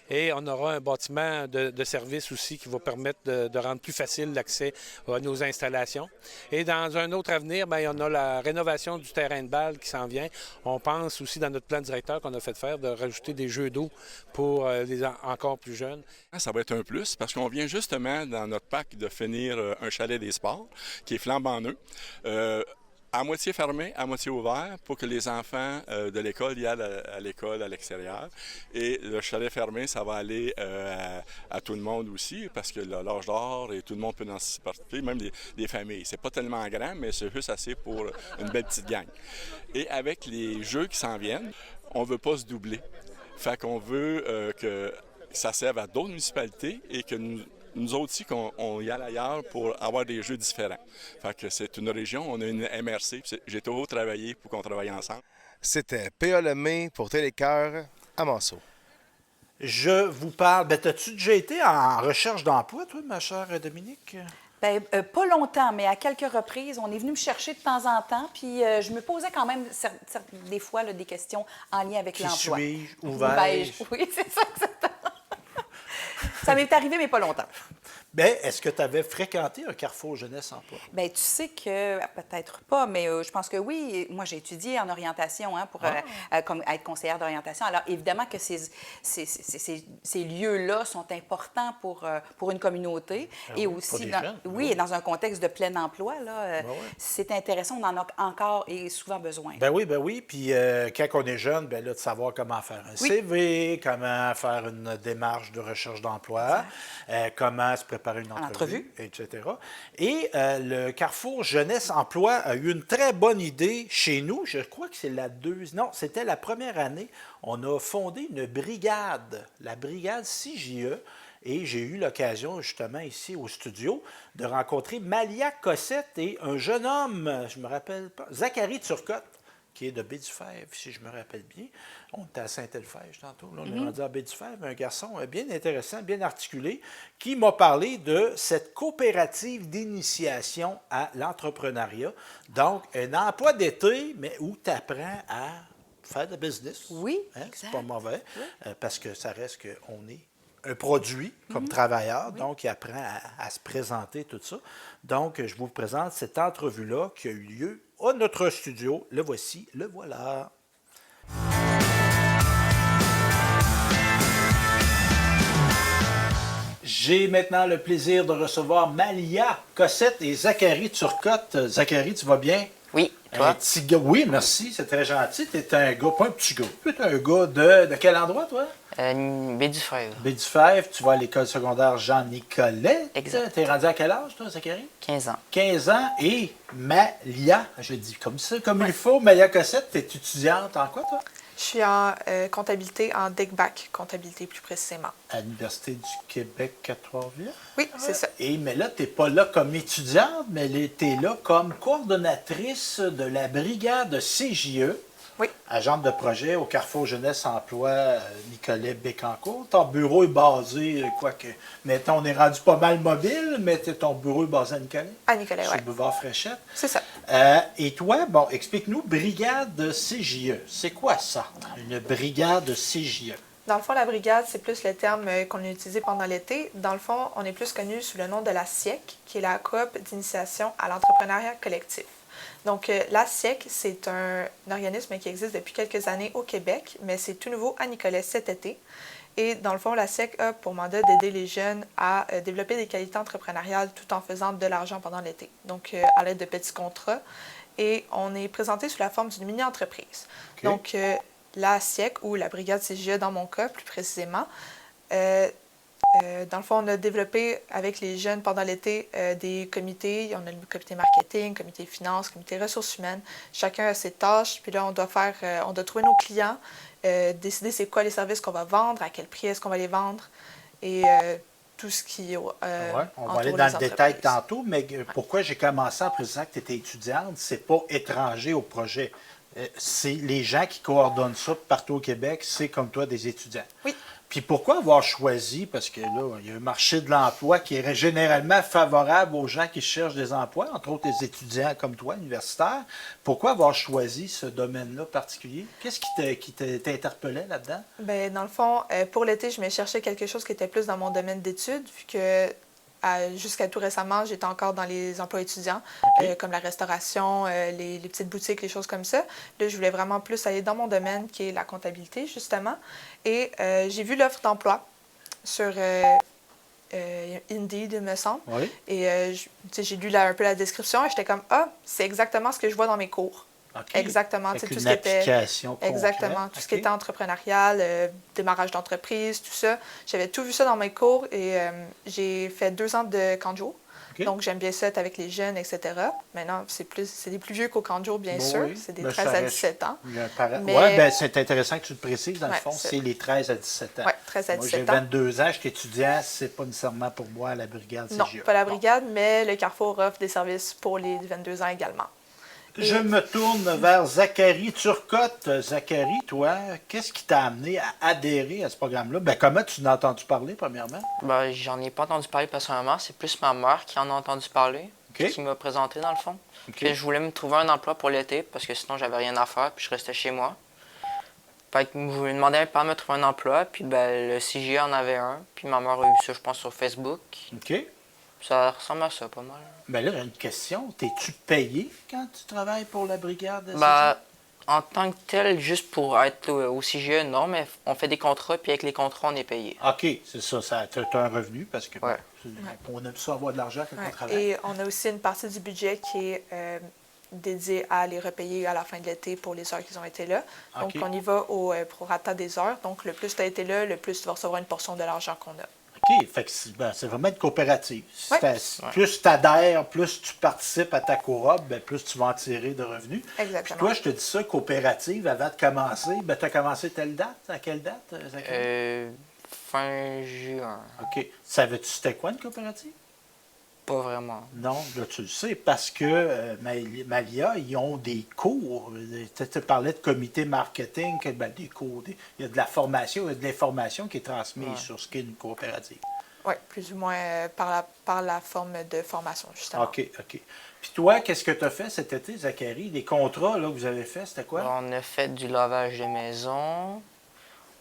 Et on aura un bâtiment de service aussi qui va permettre de rendre plus facile l'accès à nos installations. Et dans un autre avenir, on a la rénovation du terrain de balle qui s'en vient. On pense aussi dans notre plan directeur qu'on a fait faire de rajouter des jeux d'eau pour les encore plus jeunes. Ça va être un plus parce qu'on vient justement dans notre parc de finir un chalet des sports qui est flambant neuf. À moitié fermé, à moitié ouvert pour que les enfants de l'école y aillent à l'école à l'extérieur. Et le chalet fermé, ça va aller à tout le monde aussi parce que l'âge d'or et tout le monde peut en participer, même les familles. C'est pas tellement grand, mais c'est juste assez pour une belle petite gang. Et avec les jeux qui s'en viennent, on veut pas se doubler. Fait qu'on veut que ça serve à d'autres municipalités et que nous autres aussi, qu'on y aille ailleurs pour avoir des jeux différents. Fait que c'est une région, on a une MRC, j'ai toujours travaillé pour qu'on travaille ensemble. C'était P.A. Lemay pour Télécœur à Manceau. Je vous parle, t'as-tu déjà été en recherche d'emploi, toi, ma chère Dominique? Pas longtemps, mais à quelques reprises, on est venu me chercher de temps en temps, puis je me posais quand même des fois là, des questions en lien avec l'emploi. Qui suis-je? Où vais-je? Oui, c'est ça, exactement. Ça m'est arrivé, mais pas longtemps. Est-ce que tu avais fréquenté un Carrefour Jeunesse Emploi? Tu sais que, peut-être pas, mais je pense que oui. Moi, j'ai étudié en orientation pour comme être conseillère d'orientation. Alors, évidemment que ces lieux-là sont importants pour une communauté. Et aussi, dans un contexte de plein emploi, c'est intéressant, on en a encore et souvent besoin. Ben oui. Puis quand on est jeune, de savoir comment faire un CV, comment faire une démarche de recherche d'emploi, comment se préparer une entrevue, etc. Et le Carrefour Jeunesse Emploi a eu une très bonne idée chez nous. Je crois que c'est c'était la première année. On a fondé une brigade, la brigade CJE. Et j'ai eu l'occasion, justement, ici au studio, de rencontrer Malia Cossette et un jeune homme, je me rappelle pas, Zachary Turcotte, qui est de Baie-du-Fèvre, si je me rappelle bien. On était à Saint-Elphège tantôt. Là, on est rendu à Baie-du-Fèvre. Un garçon bien intéressant, bien articulé, qui m'a parlé de cette coopérative d'initiation à l'entrepreneuriat. Donc, un emploi d'été, mais où tu apprends à faire de business. Oui, c'est pas mauvais, parce que ça reste qu'on est un produit comme travailleur, donc il apprend à se présenter, tout ça. Donc, je vous présente cette entrevue-là qui a eu lieu à notre studio. Le voici, le voilà. J'ai maintenant le plaisir de recevoir Malia Cossette et Zachary Turcotte. Zachary, tu vas bien? Oui, toi? Oui, merci, c'est très gentil. Tu es un gars, pas un petit gars, tu es un gars de quel endroit, toi? Baie-du-Fèvre. Baie-du-Fèvre, tu vas à l'école secondaire Jean-Nicolet. Exact. Tu es rendu à quel âge, toi, Zachary? 15 ans. 15 ans. Et Malia, je le dis comme ça, comme il faut, Malia Cossette, tu es étudiante en quoi, toi? Je suis en comptabilité, en DECBAC, comptabilité plus précisément. À l'Université du Québec à Trois-Rivières? Oui, c'est ça. Mais là, tu n'es pas là comme étudiante, mais tu es là comme coordonnatrice de la brigade CJE. Oui. Agente de projet au Carrefour Jeunesse Emploi Nicolet Bécancour. Ton bureau est basé, quoique, mettons, on est rendu pas mal mobile, mais ton bureau est basé à Nicolet? À Nicolet, oui. Sur le boulevard Fréchette. C'est ça. Et toi, bon, explique-nous, brigade CJE, c'est quoi ça, une brigade CJE? Dans le fond, la brigade, c'est plus le terme qu'on a utilisé pendant l'été. Dans le fond, on est plus connu sous le nom de la SIEC, qui est la coop d'initiation à l'entrepreneuriat collectif. Donc, la SIEC, c'est un organisme qui existe depuis quelques années au Québec, mais c'est tout nouveau à Nicolet cet été. Et dans le fond, la SIEC a pour mandat d'aider les jeunes à développer des qualités entrepreneuriales tout en faisant de l'argent pendant l'été, donc à l'aide de petits contrats. Et on est présenté sous la forme d'une mini-entreprise. Okay. Donc, la SIEC, ou la brigade CJE dans mon cas, plus précisément, dans le fond, on a développé avec les jeunes pendant l'été des comités. On a le comité marketing, comité finance, comité ressources humaines. Chacun a ses tâches. Puis là, on doit trouver nos clients, décider c'est quoi les services qu'on va vendre, à quel prix est-ce qu'on va les vendre et tout ce qui on va aller dans le détail tantôt, mais pourquoi j'ai commencé en précisant que tu étais étudiante, c'est pas étranger au projet. C'est les gens qui coordonnent ça partout au Québec, c'est comme toi des étudiants. Oui. Puis pourquoi avoir choisi, parce que là, il y a un marché de l'emploi qui est généralement favorable aux gens qui cherchent des emplois, entre autres les étudiants comme toi, universitaires. Pourquoi avoir choisi ce domaine-là particulier? Qu'est-ce qui t'interpellait là-dedans? Bien, dans le fond, pour l'été, je me cherchais quelque chose qui était plus dans mon domaine d'études, vu que jusqu'à tout récemment, j'étais encore dans les emplois étudiants, comme la restauration, les petites boutiques, les choses comme ça. Là, je voulais vraiment plus aller dans mon domaine, qui est la comptabilité, justement. Et j'ai vu l'offre d'emploi sur Indeed, il me semble. Oui. Et j'ai lu un peu la description et j'étais comme, c'est exactement ce que je vois dans mes cours. Okay. Exactement. Tout ce qui était exactement. Tout ce qui était entrepreneurial, démarrage d'entreprise, tout ça. J'avais tout vu ça dans mes cours et j'ai fait 2 ans de camp de jour. Okay. Donc, j'aime bien ça être avec les jeunes, etc. Maintenant, c'est des plus vieux qu'au camp de jour, bien sûr. Oui. C'est des 13 à 17 ans. Oui, c'est intéressant que tu le précises. Dans le fond, c'est les 13 à 17 ans. Oui, 13 à 17 ans. Moi, j'ai 22 ans, je suis étudiant. C'est pas nécessairement pour moi la brigade CJE. Non, pas la brigade, mais le Carrefour offre des services pour les 22 ans également. Je me tourne vers Zachary Turcotte. Zachary, toi, qu'est-ce qui t'a amené à adhérer à ce programme-là? Ben, comment tu en as entendu parler, premièrement? Ben, j'en ai pas entendu parler personnellement. C'est plus ma mère qui en a entendu parler, qui m'a présenté, dans le fond. Que je voulais me trouver un emploi pour l'été, parce que sinon, j'avais rien à faire, puis je restais chez moi. Fait que je lui demandais à mes parents de me trouver un emploi, puis ben, le CJE en avait un, puis ma mère a eu ça, je pense, sur Facebook. OK. Ça ressemble à ça, pas mal. Bien là, j'ai une question. T'es-tu payé quand tu travailles pour la brigade? Ben, en tant que tel, juste pour être au CJE, non, mais on fait des contrats, puis avec les contrats, on est payé. OK, c'est ça. Tu as un revenu parce que on aime ça avoir de l'argent quand on travaille. Et on a aussi une partie du budget qui est dédiée à les repayer à la fin de l'été pour les heures qu'ils ont été là. Donc, on y va au prorata des heures. Donc, le plus tu as été là, le plus tu vas recevoir une portion de l'argent qu'on a. OK, fait que c'est vraiment une coopérative. Plus tu adhères, plus tu participes à ta coop, ben, plus tu vas en tirer de revenus. Exactement. Puis toi, je te dis ça, coopérative, avant de commencer, ben, tu as commencé telle date? À quelle date, Zachary? Fin juin. OK. Savais-tu c'était quoi une coopérative? Pas vraiment. Non, là, tu le sais, parce que Malia, ils ont des cours. Tu parlais de comité marketing, des cours. Il y a de la formation, il y a de l'information qui est transmise sur ce qu'est une coopérative. Oui, plus ou moins par la forme de formation, justement. OK. Puis toi, qu'est-ce que tu as fait cet été, Zachary? Les contrats là, que vous avez faits, c'était quoi? On a fait du lavage de maison.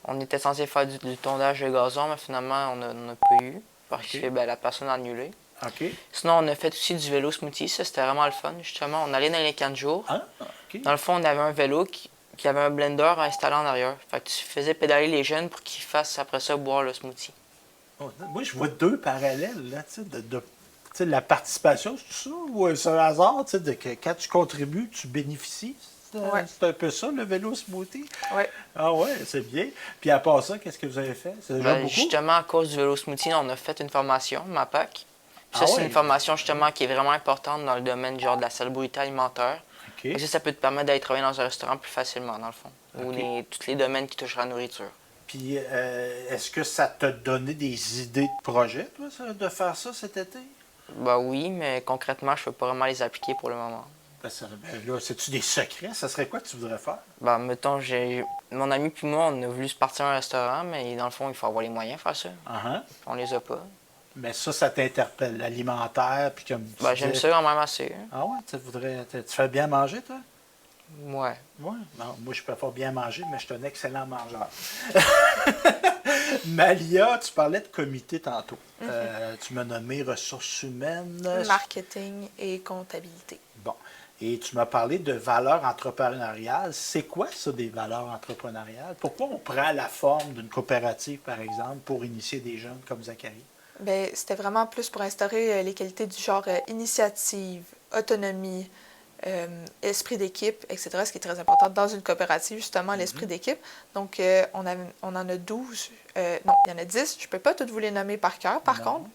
On était censé faire du tondage de gazon, mais finalement, on n'a pas eu. Parce que la personne a annulé. Okay. Sinon, on a fait aussi du vélo smoothie. Ça, c'était vraiment le fun, justement. On allait dans les camps de jour. Dans le fond, on avait un vélo qui avait un blender installé en arrière. Fait que tu faisais pédaler les jeunes pour qu'ils fassent, après ça, boire le smoothie. Moi, je vois 2 parallèles, là, de la participation, c'est tout ça? Ou c'est un hasard, que quand tu contribues, tu bénéficies? C'est un peu ça, le vélo smoothie? Oui. Ah ouais, c'est bien. Puis à part ça, qu'est-ce que vous avez fait? C'est déjà beaucoup? Justement, à cause du vélo smoothie, on a fait une formation, MAPAC. Ça, c'est une formation justement qui est vraiment importante dans le domaine genre de la salubrité alimentaire. Ça peut te permettre d'aller travailler dans un restaurant plus facilement, dans le fond. ou tous les domaines qui touchent à la nourriture. Puis, est-ce que ça t'a donné des idées de projet, toi, de faire ça cet été? Ben oui, mais concrètement, je ne peux pas vraiment les appliquer pour le moment. Là, c'est-tu des secrets? Ça serait quoi que tu voudrais faire? Ben, mettons, mon ami puis moi, on a voulu se partir à un restaurant, mais dans le fond, il faut avoir les moyens de faire ça. On les a pas. Mais ça t'interpelle, l'alimentaire, puis comme tu ben, j'aime ça quand même assez. Ah ouais? Tu fais bien manger, toi? Ouais. Ouais? Non, moi, je peux pas bien manger, mais je suis un excellent mangeur. Malia, tu parlais de comité tantôt. Tu m'as nommé ressources humaines. Marketing et comptabilité. Bon. Et tu m'as parlé de valeurs entrepreneuriales. C'est quoi ça, des valeurs entrepreneuriales? Pourquoi on prend la forme d'une coopérative, par exemple, pour initier des jeunes comme Zachary? Bien, c'était vraiment plus pour instaurer les qualités du genre initiative, autonomie, esprit d'équipe, etc., ce qui est très important dans une coopérative, justement, l'esprit d'équipe. Donc, on en a 12. Non, il y en a 10. Je ne peux pas toutes vous les nommer par cœur, par contre,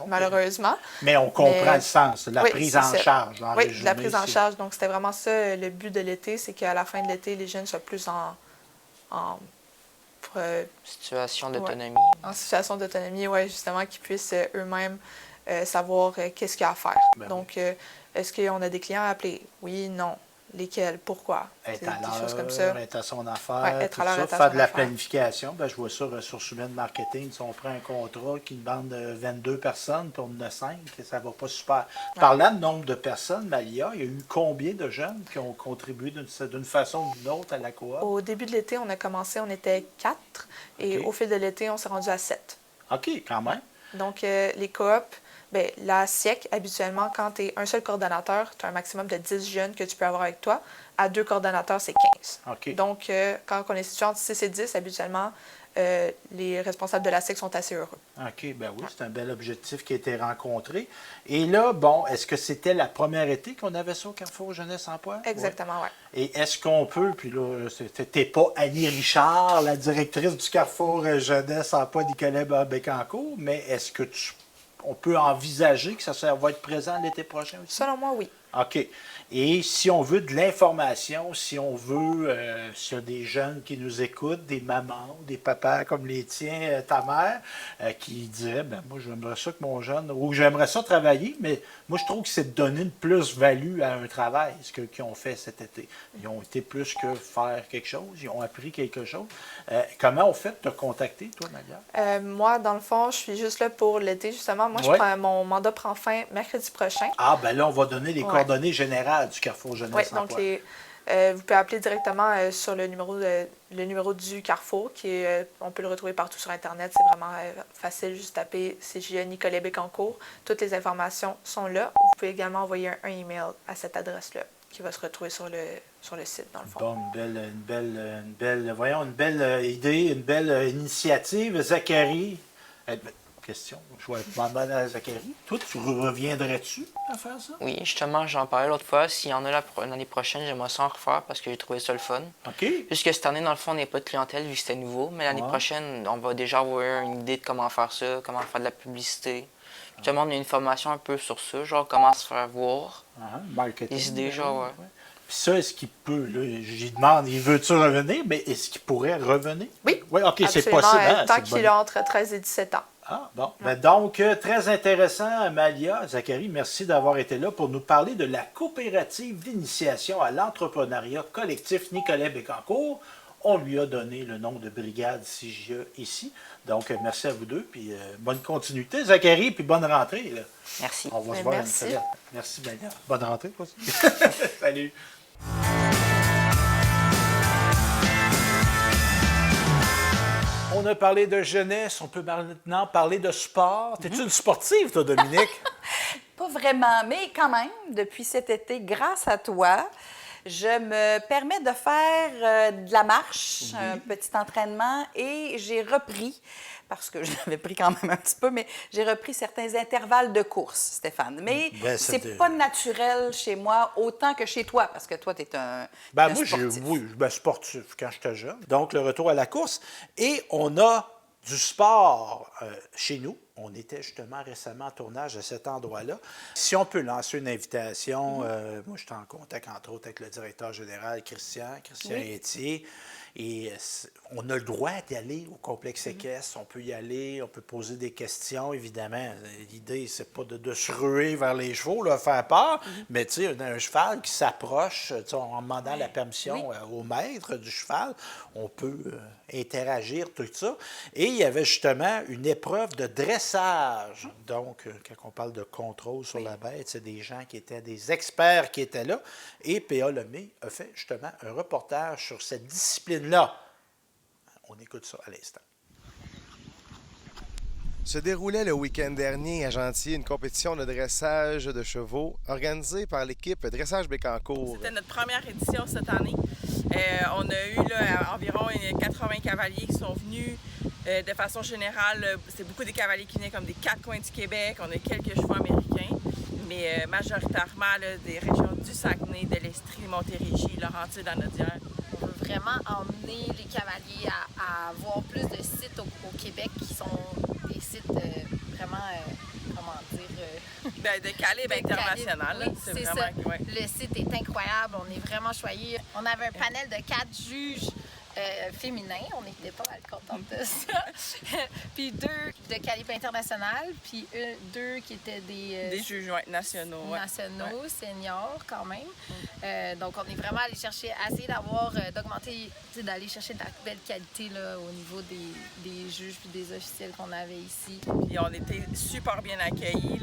malheureusement. Mais on comprend le sens, la prise en charge. Oui, la prise en charge. Donc, c'était vraiment ça, le but de l'été, c'est qu'à la fin de l'été, les jeunes soient plus en situation d'autonomie. Ouais, en situation d'autonomie, oui, justement, qu'ils puissent eux-mêmes savoir qu'est-ce qu'il y a à faire. Donc, est-ce qu'on a des clients à appeler? Oui, non. Lesquels? Pourquoi? Être à des choses comme ça. l'heure, être à son affaire, ouais, tout ça, faire de la planification. Ben, je vois ça, ressources humaines, marketing, si on prend un contrat qui demande 22 personnes, puis on en a 5, ça ne va pas super. Parlant de nombre de personnes, Malia, il y a eu combien de jeunes qui ont contribué d'une façon ou d'une autre à la coop? Au début de l'été, on a commencé, on était 4, et au fil de l'été, on s'est rendu à 7. OK, quand même. Donc, les coops, bien, la SIEC, habituellement, quand tu es un seul coordonnateur, tu as un maximum de 10 jeunes que tu peux avoir avec toi. À 2 coordonnateurs, c'est 15. Okay. Donc, quand on est situé entre 6 et 10, habituellement, les responsables de la SIEC sont assez heureux. OK, bien oui, c'est un bel objectif qui a été rencontré. Et là, bon, est-ce que c'était la première été qu'on avait ça au Carrefour Jeunesse Emploi? Exactement, oui. Ouais. Et est-ce qu'on peut, puis là, t'es pas Annie Richard, la directrice du Carrefour Jeunesse Emploi Nicolet-Bécancour, mais est-ce que on peut envisager que ça va être présent l'été prochain aussi? Selon moi, oui. OK. Et si on veut de l'information, si on veut, s'il y a des jeunes qui nous écoutent, des mamans, des papas comme les tiens, ta mère, qui diraient, ben moi, j'aimerais ça que mon jeune, ou j'aimerais ça travailler, mais moi, je trouve que c'est de donner une plus-value à un travail, ce qu'ils ont fait cet été. Ils ont été plus que faire quelque chose, ils ont appris quelque chose. Comment on fait de te contacter, toi, Malia? Moi, dans le fond, je suis juste là pour l'été, justement. Moi, mon mandat prend fin mercredi prochain. Ah, ben là, on va donner les coordonnées générales du Carrefour Jeunesse Emploi. Oui, donc vous pouvez appeler directement sur le numéro du Carrefour, on peut le retrouver partout sur Internet. C'est vraiment facile, juste taper CJE Nicolet Bécancour. Toutes les informations sont là. Vous pouvez également envoyer un email à cette adresse-là qui va se retrouver sur le site, dans le fond. Bon, une belle idée, une belle initiative. Zachary, question, je vais demander à Zachary. Toi, tu reviendrais-tu à faire ça? Oui, justement, j'en parlais l'autre fois. S'il y en a l'année prochaine, j'aimerais ça en refaire parce que j'ai trouvé ça le fun. OK. Puisque cette année, dans le fond, on n'a pas de clientèle vu que c'était nouveau. Mais l'année prochaine, on va déjà avoir une idée de comment faire ça, comment faire de la publicité. Justement, on a une formation un peu sur ça, genre comment se faire voir. Marketing. Les idées, genre, Puis ça, est-ce qu'il peut, là, j'y demande, veux-tu revenir, mais est-ce qu'il pourrait revenir? Oui. Oui, OK, c'est absolument, possible. Tant qu'il a entre 13 et 17 ans. Ah, bon. Ben donc, très intéressant, Malia. Zachary, merci d'avoir été là pour nous parler de la coopérative d'initiation à l'entrepreneuriat collectif Nicolet Bécancour. On lui a donné le nom de Brigade CJE ici. Donc, merci à vous deux, puis bonne continuité, Zachary, puis bonne rentrée. Là. Merci. On va se voir une semaine. Merci, Malia. Bonne rentrée, aussi. Salut. On a parlé de jeunesse, on peut maintenant parler de sport. T'es-tu une sportive, toi, Dominique? Pas vraiment, mais quand même, depuis cet été, grâce à toi, je me permets de faire de la marche, un petit entraînement, et j'ai repris, parce que je l'avais pris quand même un petit peu, mais j'ai repris certains intervalles de course, Stéphane. Mais c'est pas naturel chez moi autant que chez toi, parce que toi, tu es un sportif. Sportif quand j'étais jeune. Donc, le retour à la course. Et on a du sport chez nous. On était justement récemment en tournage à cet endroit-là. Si on peut lancer une invitation, moi, je suis en contact, entre autres, avec le directeur général, Christian Etier. Et on a le droit d'y aller au complexe équestre. On peut y aller, on peut poser des questions, évidemment. L'idée, c'est pas de se ruer vers les chevaux, là, faire peur, mais tu sais, un cheval qui s'approche, en demandant la permission au maître du cheval, on peut interagir, tout ça. Et il y avait justement une épreuve de dressage. Donc, quand on parle de contrôle sur la bête, c'est des gens qui étaient des experts qui étaient là. Et P.A. Lemay a fait justement un reportage sur cette discipline-là. On écoute ça à l'instant. Se déroulait le week-end dernier à Gentilly une compétition de dressage de chevaux organisée par l'équipe Dressage Bécancour. C'était notre première édition cette année. On a eu là, environ 80 cavaliers qui sont venus. De façon générale, c'est beaucoup des cavaliers qui venaient comme des quatre coins du Québec. On a quelques chevaux américains, mais majoritairement là, des régions du Saguenay, de l'Estrie, Montérégie, Laurentides, Lanaudière. On veut vraiment emmener les cavaliers à voir plus de sites au Québec qui sont des sites vraiment, comment dire... de calibre international. Oui, c'est ça. Ouais. Le site est incroyable, on est vraiment choyés. On avait un panel de 4 juges féminins, on était pas mal contents de ça. Puis 2 de calibre international, puis 2 qui étaient des juges nationaux. Nationaux, seniors quand même. Donc on est vraiment allé chercher, essayer d'avoir, d'augmenter, d'aller chercher de la belle qualité là, au niveau des juges puis des officiels qu'on avait ici. Puis on était super bien accueillis.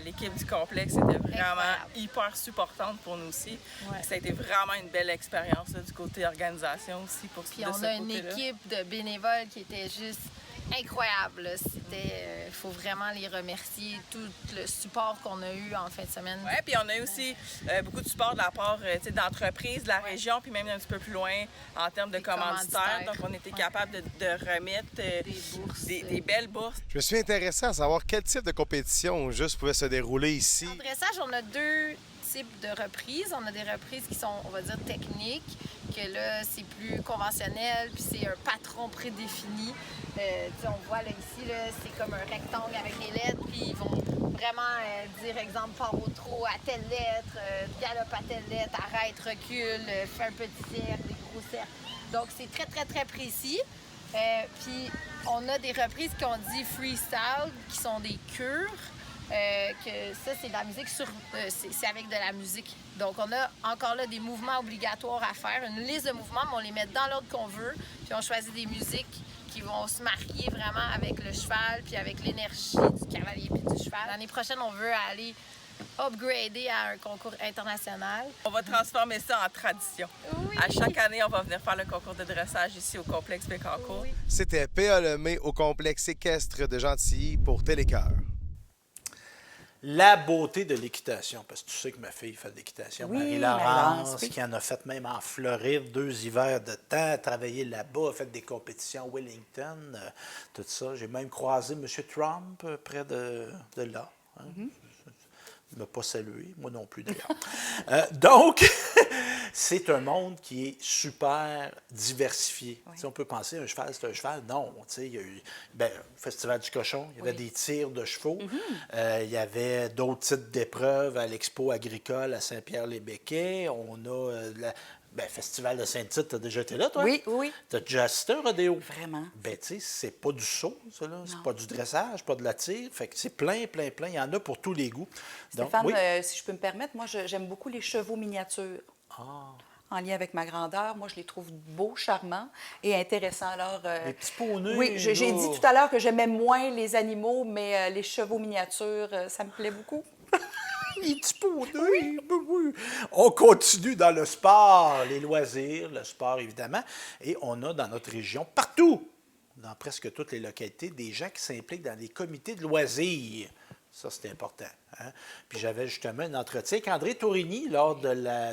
L'équipe du complexe était vraiment hyper supportante pour nous aussi. Ouais. Ça a été vraiment une belle expérience là, du côté organisation aussi pour puis on a une équipe de bénévoles qui était juste incroyable. Il faut vraiment les remercier, tout le support qu'on a eu en fin de semaine. Oui, puis on a eu aussi beaucoup de support de la part d'entreprises de la région, puis même un petit peu plus loin en termes de commanditaires. Donc, on était capable de remettre des belles bourses. Je me suis intéressé à savoir quel type de compétition juste pouvait se dérouler ici. En dressage, on a 2 types de reprises. On a des reprises qui sont, on va dire, techniques, que là, c'est plus conventionnel, puis c'est un patron prédéfini. On voit là, ici, là, c'est comme un rectangle avec des lettres, puis ils vont vraiment dire, exemple, part au trot à telle lettre, galope à telle lettre, arrête, recule, fais un petit cercle, des gros cercles. Donc, c'est très, très, très précis. Puis, on a des reprises qu'on dit freestyle, qui sont des cures. Que ça, c'est de la musique c'est avec de la musique. Donc, on a encore là des mouvements obligatoires à faire, une liste de mouvements, mais on les met dans l'ordre qu'on veut. Puis, on choisit des musiques qui vont se marier vraiment avec le cheval, puis avec l'énergie du cavalier puis du cheval. L'année prochaine, on veut aller upgrader à un concours international. On va transformer ça en tradition. Oui. À chaque année, on va venir faire le concours de dressage ici au complexe Bécancour. Oui. C'était P.A. Lemay au complexe équestre de Gentilly pour Télécœur. La beauté de l'équitation, parce que tu sais que ma fille fait de l'équitation, oui, Marie-Laurence, qui en a fait même en Floride 2 hivers de temps, a travaillé là-bas, a fait des compétitions Wellington, tout ça. J'ai même croisé M. Trump près de là. Hein. Mm-hmm. Il ne m'a pas salué, moi non plus d'ailleurs. Donc, c'est un monde qui est super diversifié. Oui. On peut penser un cheval, c'est un cheval. Non, il y a eu le Festival du cochon, il y avait des tirs de chevaux, il y avait d'autres types d'épreuves à l'Expo agricole à Saint-Pierre-les-Béquets. On a Festival de Saint-Tite, tu as déjà été là, toi? Oui, oui. Tu as déjà assisté à un rodéo? Vraiment. Tu sais, c'est pas du saut, ça, là. C'est pas du dressage, pas de la tire. Fait que c'est plein. Il y en a pour tous les goûts. Stéphane, donc, si je peux me permettre, moi, j'aime beaucoup les chevaux miniatures. En lien avec ma grandeur, moi, je les trouve beaux, charmants et intéressants. Alors, les petits poneys. Oui, j'ai dit tout à l'heure que j'aimais moins les animaux, mais les chevaux miniatures, ça me plaît beaucoup. Les petits poneys, oui. On continue dans le sport, les loisirs, le sport évidemment, et on a dans notre région, partout, dans presque toutes les localités, des gens qui s'impliquent dans des comités de loisirs. Ça, c'est important. Hein? Puis j'avais justement un entretien avec André Tourigny lors du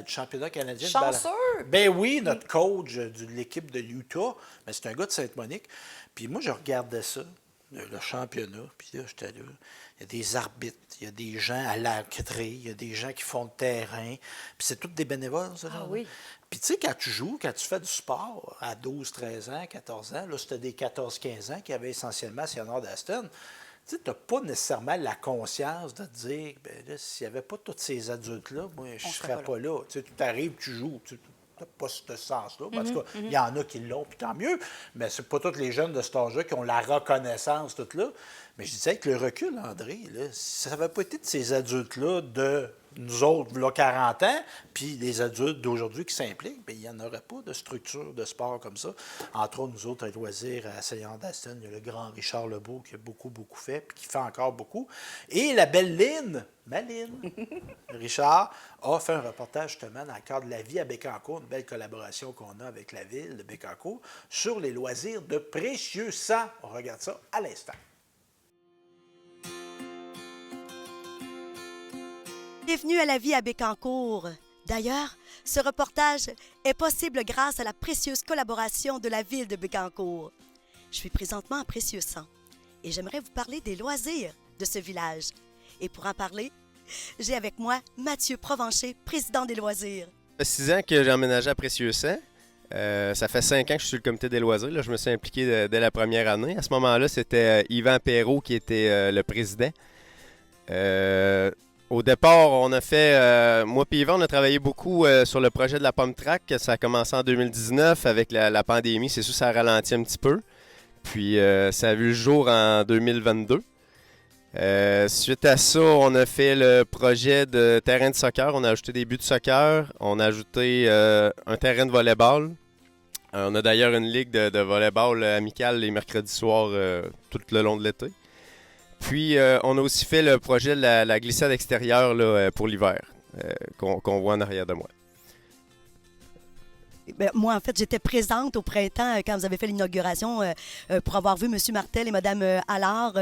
championnat canadien. Chanceux! Ben oui, notre coach de l'équipe de l'Utah, mais c'est un gars de Sainte-Monique. Puis moi, je regardais ça, le championnat, puis là, j'étais là. Il y a des arbitres, il y a des gens à l'entrée, il y a des gens qui font le terrain. Puis c'est tous des bénévoles, ça. Ah oui. Puis tu sais, quand tu joues, quand tu fais du sport à 12, 13 ans, 14 ans, là, c'était des 14-15 ans qui avaient essentiellement Sionard d'Aston, tu n'as pas nécessairement la conscience de te dire, bien là, s'il n'y avait pas tous ces adultes-là, moi, je ne serais pas là. Tu arrives, tu joues. pas ce sens-là. Parce qu'il y en a qui l'ont, puis tant mieux. Mais c'est pas tous les jeunes de cet âge-là qui ont la reconnaissance, tout là. Mais je disais, avec le recul, André, là, ça n'avait pas été de ces adultes-là, de nous autres, là, 40 ans, puis les adultes d'aujourd'hui qui s'impliquent, bien, il n'y en aurait pas de structure de sport comme ça. Entre autres, nous autres, à Loisirs, à Saillant-d'Aston, il y a le grand Richard Lebeau qui a beaucoup, beaucoup fait, puis qui fait encore beaucoup. Et la belle Lynn, Richard, a fait un reportage justement dans le cadre de la vie à Bécancour, une belle collaboration qu'on a avec la ville de Bécancour, sur les loisirs de précieux sang. On regarde ça à l'instant. Bienvenue à la vie à Bécancour. D'ailleurs, ce reportage est possible grâce à la précieuse collaboration de la ville de Bécancour. Je suis présentement à Précieux Sang et j'aimerais vous parler des loisirs de ce village. Et pour en parler, j'ai avec moi Mathieu Provencher, président des loisirs. Ça fait 6 ans que j'ai emménagé à Précieux Sang. Ça fait 5 ans que je suis sur le comité des loisirs. Là, je me suis impliqué dès la première année. À ce moment-là, c'était Yvan Perrault qui était le président. Au départ, on a fait, moi et Yvan, on a travaillé beaucoup sur le projet de la Pomme Track. Ça a commencé en 2019 avec la pandémie. C'est sûr, ça a ralenti un petit peu. Puis, ça a vu le jour en 2022. Suite à ça, on a fait le projet de terrain de soccer. On a ajouté des buts de soccer. On a ajouté un terrain de volleyball. On a d'ailleurs une ligue de volleyball amicale les mercredis soirs tout le long de l'été. Puis, on a aussi fait le projet de la glissade extérieure là, pour l'hiver, qu'on voit en arrière de moi. Bien, moi, en fait, j'étais présente au printemps quand vous avez fait l'inauguration pour avoir vu M. Martel et Mme Allard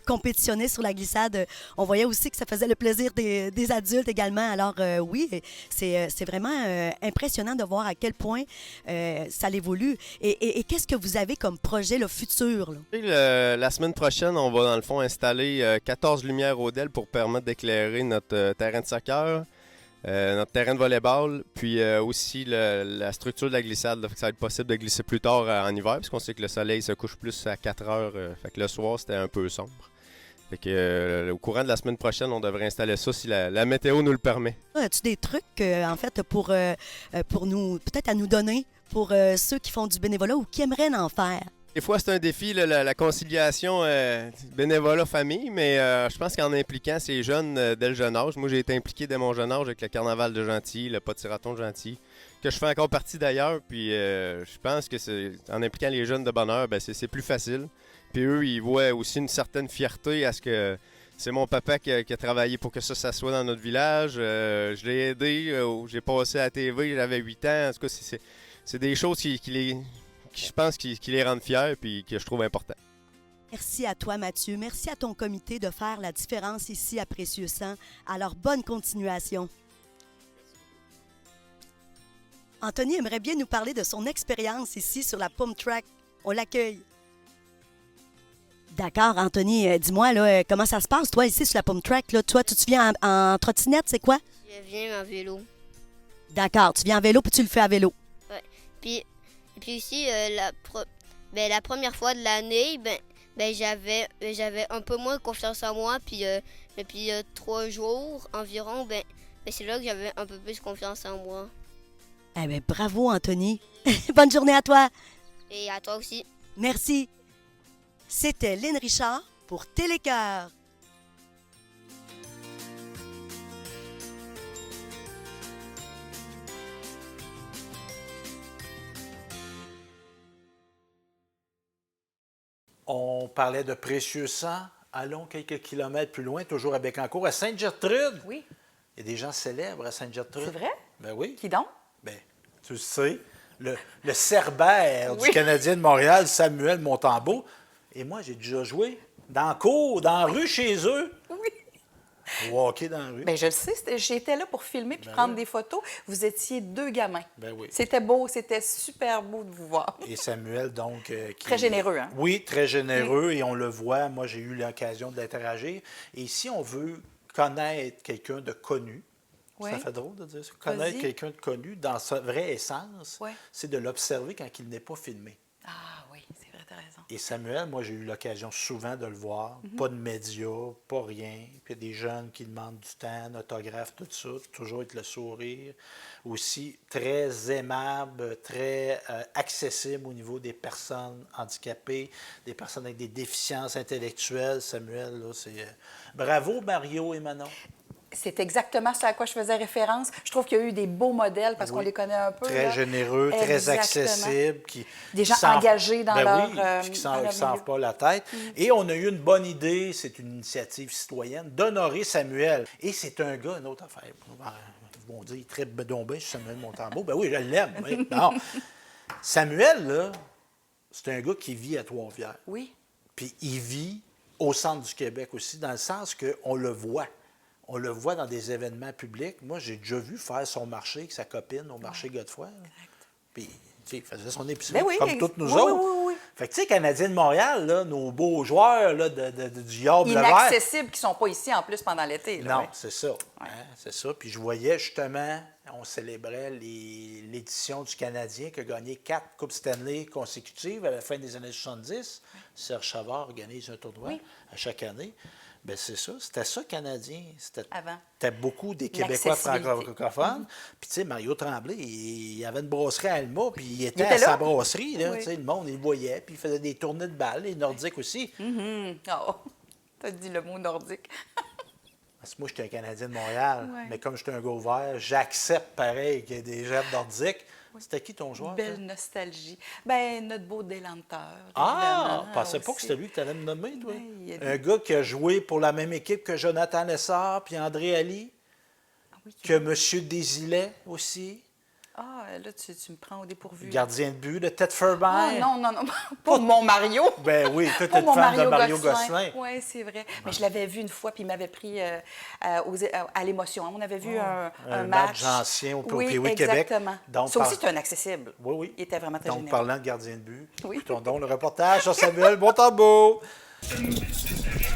compétitionner sur la glissade. On voyait aussi que ça faisait le plaisir des adultes également. Alors, oui, c'est vraiment impressionnant de voir à quel point ça évolue. Et qu'est-ce que vous avez comme projet là, futur? Là? La semaine prochaine, on va dans le fond installer 14 lumières ODEL pour permettre d'éclairer notre terrain de soccer. Notre terrain de volleyball, puis aussi la structure de la glissade, là, fait que ça va être possible de glisser plus tard en hiver, parce qu'on sait que le soleil se couche plus à 4 heures, fait que le soir c'était un peu sombre. Fait que, au courant de la semaine prochaine, on devrait installer ça si la météo nous le permet. As-tu des trucs, en fait, pour nous, peut-être à nous donner, pour ceux qui font du bénévolat ou qui aimeraient en faire? Des fois, c'est un défi, là, la conciliation bénévolat-famille, mais je pense qu'en impliquant ces jeunes dès le jeune âge, moi j'ai été impliqué dès mon jeune âge avec le carnaval de Gentilly, le Pas-de-Raton de Gentilly, que je fais encore partie d'ailleurs, puis je pense que en impliquant les jeunes de bonne heure, ben, c'est plus facile. Puis eux, ils voient aussi une certaine fierté à ce que c'est mon papa qui a travaillé pour que ça soit dans notre village. Je l'ai aidé, j'ai passé à la TV, j'avais 8 ans, en tout cas, c'est des choses qui je pense qui les rendent fiers et que je trouve important. Merci à toi, Mathieu. Merci à ton comité de faire la différence ici à Précieux Sang. Alors, bonne continuation. Anthony aimerait bien nous parler de son expérience ici sur la Pomme Track. On l'accueille. D'accord, Anthony, dis-moi, là, comment ça se passe, toi, ici sur la Pomme Track? Là, toi, tu viens en trottinette, c'est quoi? Je viens en vélo. D'accord, tu viens en vélo puis tu le fais à vélo. Oui. Puis aussi, la première fois de l'année, j'avais un peu moins confiance en moi. Puis depuis 3 jours environ, c'est là que j'avais un peu plus confiance en moi. Eh bien, bravo, Anthony. Bonne journée à toi. Et à toi aussi. Merci. C'était Lynn Richard pour Télécœur. On parlait de précieux sang. Allons quelques kilomètres plus loin, toujours à Bécancour, à Sainte-Gertrude. Oui. Il y a des gens célèbres à Sainte-Gertrude. C'est vrai? Ben oui. Qui donc? Ben, tu le sais, le Cerbère du Canadien de Montréal, Samuel Montembeault. Et moi, j'ai déjà joué dans la cour, dans la rue chez eux. Oui. Au hockey dans la rue. Bien, je le sais. J'étais là pour filmer puis prendre des photos. Vous étiez 2 gamins. Ben oui. C'était beau. C'était super beau de vous voir. Et Samuel, donc... Très généreux, hein? Oui, très généreux. Et on le voit. Moi, j'ai eu l'occasion de l'interagir. Et si on veut connaître quelqu'un de connu, ça fait drôle de dire ça, connaître quelqu'un de connu dans sa vraie essence, c'est de l'observer quand il n'est pas filmé. Ah oui, c'est vrai, t'as raison. Et Samuel, moi, j'ai eu l'occasion souvent de le voir. Pas de médias, pas rien. Puis il y a des jeunes qui demandent du temps, un autographe, tout ça, toujours avec le sourire. Aussi très aimable, très accessible au niveau des personnes handicapées, des personnes avec des déficiences intellectuelles. Samuel, là, c'est... Bravo, Mario et Manon. C'est exactement ce à quoi je faisais référence. Je trouve qu'il y a eu des beaux modèles parce qu'on les connaît un peu. Très généreux, très accessibles. Des gens engagés dans leur... qui ne s'en pas la tête. Et on a eu une bonne idée, c'est une initiative citoyenne, d'honorer Samuel. Et c'est un gars, une autre affaire. Ils vont dire, il traite bedombé sur Samuel Montembeault. Ben oui, je l'aime. Oui. Non. Samuel, là, c'est un gars qui vit à Trois-Rivières. Oui. Puis il vit au centre du Québec aussi, dans le sens qu'on le voit. On le voit dans des événements publics. Moi, j'ai déjà vu faire son marché avec sa copine au marché Godefroy. Puis, tu sais, il faisait son épicerie, comme toutes nous autres. Oui. Fait que, tu sais, Canadiens de Montréal, là, nos beaux joueurs là, du Yard Bleu Vert. Inaccessibles qui ne sont pas ici en plus pendant l'été. Non, c'est ça. Hein, c'est ça. Puis je voyais justement, on célébrait l'édition du Canadien qui a gagné 4 Coupes Stanley consécutives à la fin des années 70. Serge Chavard organise un tournoi à chaque année. Bien, c'est ça. C'était ça, Canadien. C'était beaucoup des Québécois francophones. Puis, tu sais, Mario Tremblay, il avait une brasserie à Alma, puis il était à sa brasserie. Là, le monde, il le voyait, puis il faisait des tournées de balles, les Nordiques aussi. Oh, t'as dit le mot nordique. Parce que moi, j'étais un Canadien de Montréal, mais comme j'étais un gars ouvert, j'accepte pareil qu'il y ait des gens nordiques. C'était qui ton joueur? Belle nostalgie. Ben notre beau délanteur. Ah! Je pensais pas que c'était lui que tu allais me nommer, toi. Un gars qui a joué pour la même équipe que Jonathan Lessard puis André Ali, que M. Desilets aussi. Ah, là, tu me prends au dépourvu. Gardien de but de Ted Fairbairn. Non. Pour mon Mario. Ben oui, toi, t'es fan de Mario Gosselin. Oui, c'est vrai. Mais je l'avais vu une fois, puis il m'avait pris à l'émotion. On avait vu un match ancien au Pee Wee Québec. Donc, ça aussi, c'est un accessible. Oui. Il était vraiment très généreux. Donc, parlant de gardien de but, écoutons donc le reportage sur Samuel Montembeault.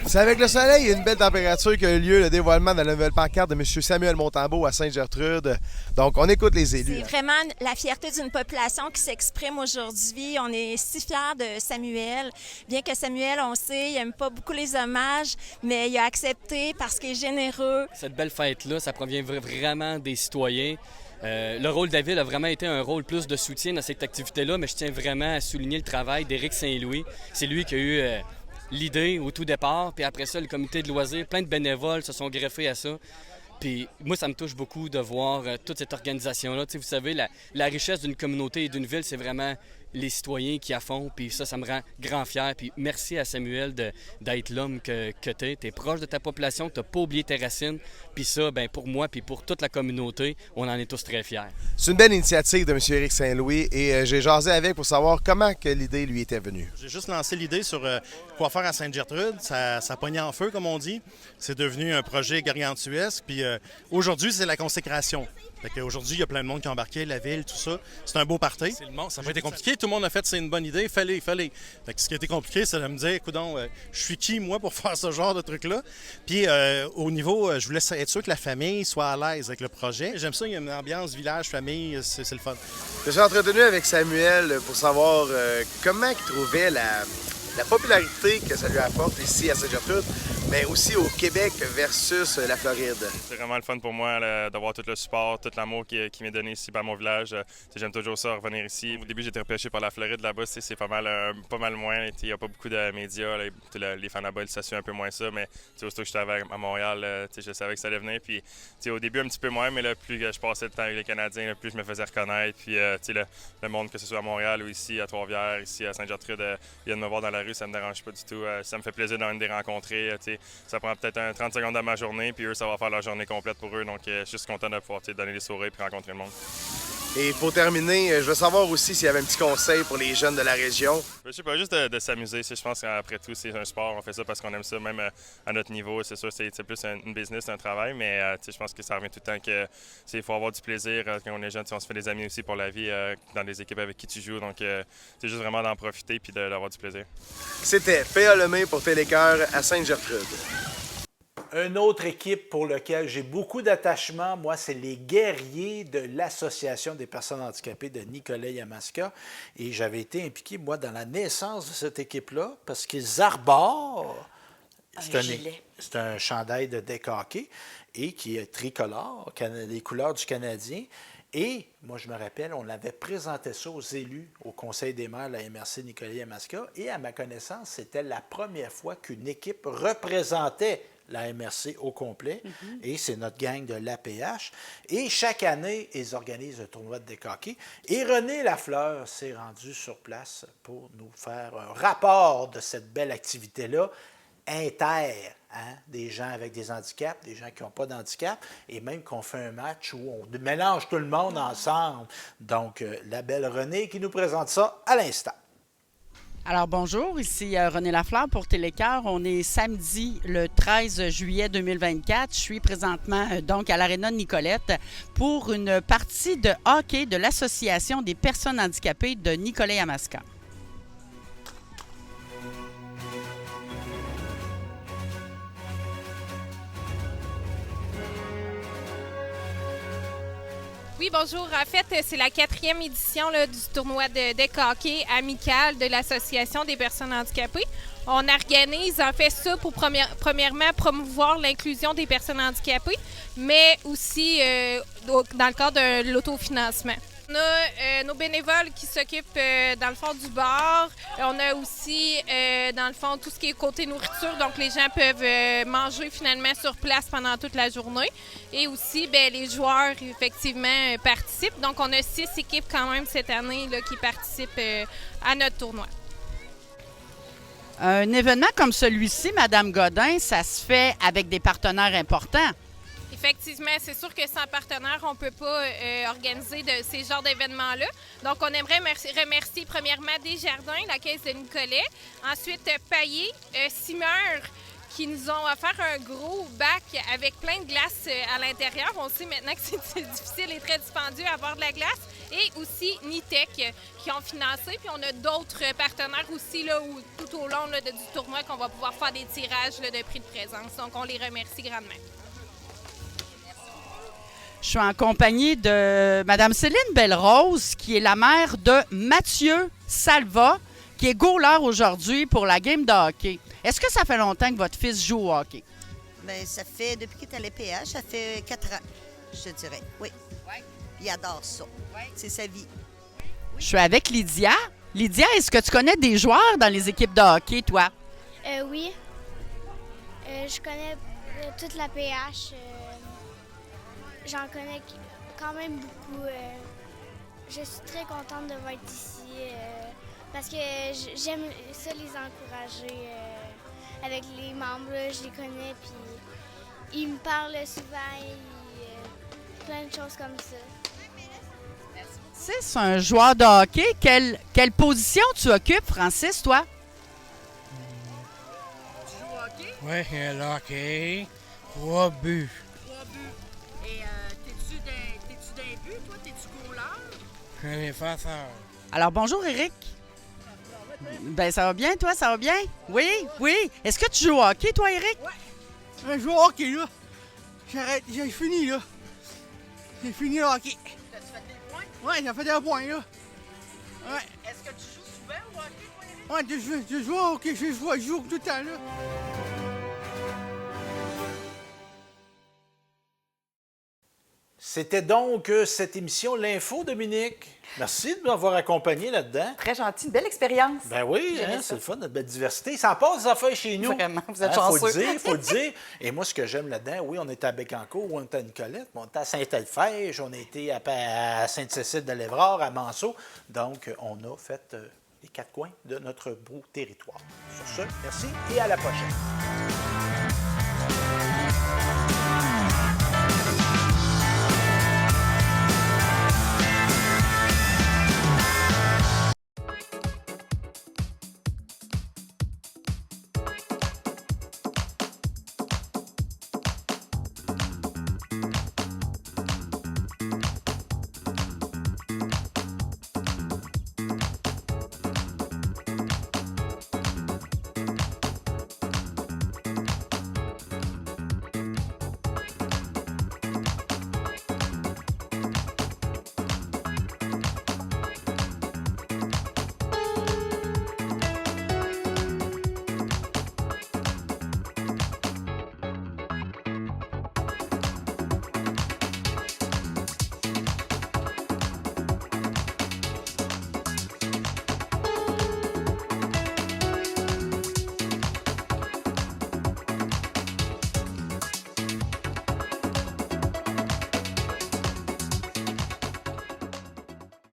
C'est avec le soleil et une belle température qu'a eu lieu le dévoilement de la nouvelle pancarte de M. Samuel Montembeault à Sainte-Gertrude. Donc, on écoute les élus. C'est vraiment la fierté d'une population qui s'exprime aujourd'hui. On est si fiers de Samuel. Bien que Samuel, on sait, il n'aime pas beaucoup les hommages, mais il a accepté parce qu'il est généreux. Cette belle fête-là, ça provient vraiment des citoyens. Le rôle de la Ville a vraiment été un rôle plus de soutien dans cette activité-là, mais je tiens vraiment à souligner le travail d'Éric Saint-Louis. C'est lui qui a eu l'idée au tout départ, puis après ça, le comité de loisirs, plein de bénévoles se sont greffés à ça. Puis moi, ça me touche beaucoup de voir toute cette organisation-là. Tu sais, vous savez, la richesse d'une communauté et d'une ville, c'est vraiment les citoyens qui à fond, puis ça me rend grand fier. Puis merci à Samuel d'être l'homme que tu es. Tu es proche de ta population, tu n'as pas oublié tes racines. Puis ça, ben pour moi, puis pour toute la communauté, on en est tous très fiers. C'est une belle initiative de M. Éric Saint-Louis et j'ai jasé avec pour savoir comment que l'idée lui était venue. J'ai juste lancé l'idée sur quoi faire à Sainte-Gertrude. Ça pognait en feu, comme on dit. C'est devenu un projet gargantuesque. Puis aujourd'hui, c'est la consécration. Aujourd'hui, il y a plein de monde qui a embarqué, la ville, tout ça. C'est un beau party. Ça n'a pas été compliqué. Tout le monde a fait, c'est une bonne idée, fallait. Ce qui a été compliqué, c'est de me dire, écoute donc, je suis qui, moi, pour faire ce genre de truc-là? Puis au niveau, je voulais être sûr que la famille soit à l'aise avec le projet. J'aime ça, il y a une ambiance village, famille, c'est le fun. Je suis entretenu avec Samuel pour savoir comment il trouvait la popularité que ça lui apporte ici à Sainte-Gertrude, mais aussi au Québec versus la Floride. C'est vraiment le fun pour moi d'avoir tout le support, tout l'amour qui m'est donné ici par mon village. J'aime toujours ça, revenir ici. Au début, j'étais repêché par la Floride là-bas, c'est pas mal moins. Il n'y a pas beaucoup de médias. Les fans là-bas, ça suit un peu moins ça, mais aussitôt que j'étais à Montréal, je savais que ça allait venir. Puis, au début, un petit peu moins, mais là, plus je passais le temps avec les Canadiens, plus je me faisais reconnaître. Puis, le monde, que ce soit à Montréal ou ici, à Trois-Rivières, ici à Sainte-Gertrude, viennent me voir dans la rue, ça me dérange pas du tout. Ça me fait plaisir de les rencontrer. Ça prend peut-être 30 secondes de ma journée, puis eux, ça va faire leur journée complète pour eux. Donc, je suis juste content de pouvoir donner des sourires et rencontrer le monde. Et pour terminer, je veux savoir aussi s'il y avait un petit conseil pour les jeunes de la région. Je sais pas, juste de s'amuser. Je pense qu'après tout, c'est un sport. On fait ça parce qu'on aime ça, même à notre niveau. C'est sûr, c'est plus une business, un travail, mais je pense que ça revient tout le temps qu'il faut avoir du plaisir. Quand on est jeune, on se fait des amis aussi pour la vie dans les équipes avec qui tu joues. Donc, c'est juste vraiment d'en profiter et d'avoir du plaisir. C'était P.A. Lemay pour Télécœur à Sainte-Gertrude. Une autre équipe pour laquelle j'ai beaucoup d'attachement, moi, c'est les guerriers de l'Association des personnes handicapées de Nicolet-Yamaska. Et j'avais été impliqué, moi, dans la naissance de cette équipe-là parce qu'ils arborent c'est un chandail de deck hockey et qui est tricolore, les couleurs du Canadien. Et moi, je me rappelle, on avait présenté ça aux élus au Conseil des maires de la MRC Nicolet-Yamaska. Et à ma connaissance, c'était la première fois qu'une équipe représentait la MRC au complet. Et c'est notre gang de l'APH. Et chaque année, ils organisent un tournoi de deck hockey. Et René Lafleur s'est rendu sur place pour nous faire un rapport de cette belle activité-là, des gens avec des handicaps, des gens qui n'ont pas d'handicap, et même qu'on fait un match où on mélange tout le monde ensemble. Donc, la belle Renée qui nous présente ça à l'instant. Alors bonjour, ici René Lafleur pour Télécœur. On est samedi le 13 juillet 2024. Je suis présentement donc à l'Aréna de Nicolette pour une partie de hockey de l'Association des personnes handicapées de Nicolet-Yamaska. Oui, bonjour. En fait, c'est la 4e édition du tournoi de deck hockey amical de l'Association des personnes handicapées. On organise, en fait, ça pour premièrement promouvoir l'inclusion des personnes handicapées, mais aussi dans le cadre de l'autofinancement. On a nos bénévoles qui s'occupent, dans le fond, du bar. On a aussi, dans le fond, tout ce qui est côté nourriture. Donc, les gens peuvent manger finalement sur place pendant toute la journée. Et aussi, les joueurs, effectivement, participent. Donc, on a 6 équipes quand même cette année là, qui participent à notre tournoi. Un événement comme celui-ci, Mme Godin, ça se fait avec des partenaires importants. Effectivement, c'est sûr que sans partenaire, on ne peut pas organiser ces genres d'événements-là. Donc, on aimerait remercier premièrement Desjardins, la Caisse de Nicolet, ensuite Paillé, Simeur, qui nous ont offert un gros bac avec plein de glace à l'intérieur. On sait maintenant que c'est difficile et très dispendieux à avoir de la glace. Et aussi Nitec qui ont financé. Puis on a d'autres partenaires aussi là, tout au long là, du tournoi qu'on va pouvoir faire des tirages là, de prix de présence. Donc, on les remercie grandement. Je suis en compagnie de Mme Céline Belle-Rose, qui est la mère de Mathieu Salva, qui est goaler aujourd'hui pour la game de hockey. Est-ce que ça fait longtemps que votre fils joue au hockey? Bien, ça fait, depuis qu'il est à l'EPH, ça fait 4 ans, je dirais. Oui. Ouais. Il adore ça. Ouais. C'est sa vie. Je suis avec Lydia. Lydia, est-ce que tu connais des joueurs dans les équipes de hockey, toi? Oui. Je connais toute la PH. J'en connais quand même beaucoup. Je suis très contente de être ici parce que j'aime ça les encourager avec les membres. Je les connais, puis ils me parlent souvent, plein de choses comme ça. C'est un joueur de hockey. Quelle position tu occupes, Francis, toi? Tu joues au hockey? Oui, le hockey. 3 buts. Alors, bonjour, Éric. Ben, ça va bien, toi? Ça va bien? Oui, oui. Est-ce que tu joues au hockey, toi, Éric? Oui. Je joue au hockey, là. J'ai fini, là. J'ai fini le hockey. T'as-tu fait des points? Oui, j'ai fait des points, là. Ouais. Est-ce que tu joues souvent au hockey, toi, Éric? Oui, je joue au hockey. Je joue tout le temps, là. C'était donc cette émission L'Info, Dominique. Merci de m'avoir accompagné là-dedans. Très gentil, une belle expérience. Ben oui, c'est le fun, notre belle diversité. Ça en passe des affaires chez nous. Vraiment, vous êtes chanceux. Faut le dire. Et moi, ce que j'aime là-dedans, oui, on était à Bécancour, on était à Nicolette, on était à Saint-Alphège, on était à Sainte-Cécile-de-l'Évrard, à Manceau. Donc, on a fait les 4 coins de notre beau territoire. Sur ce, merci et à la prochaine.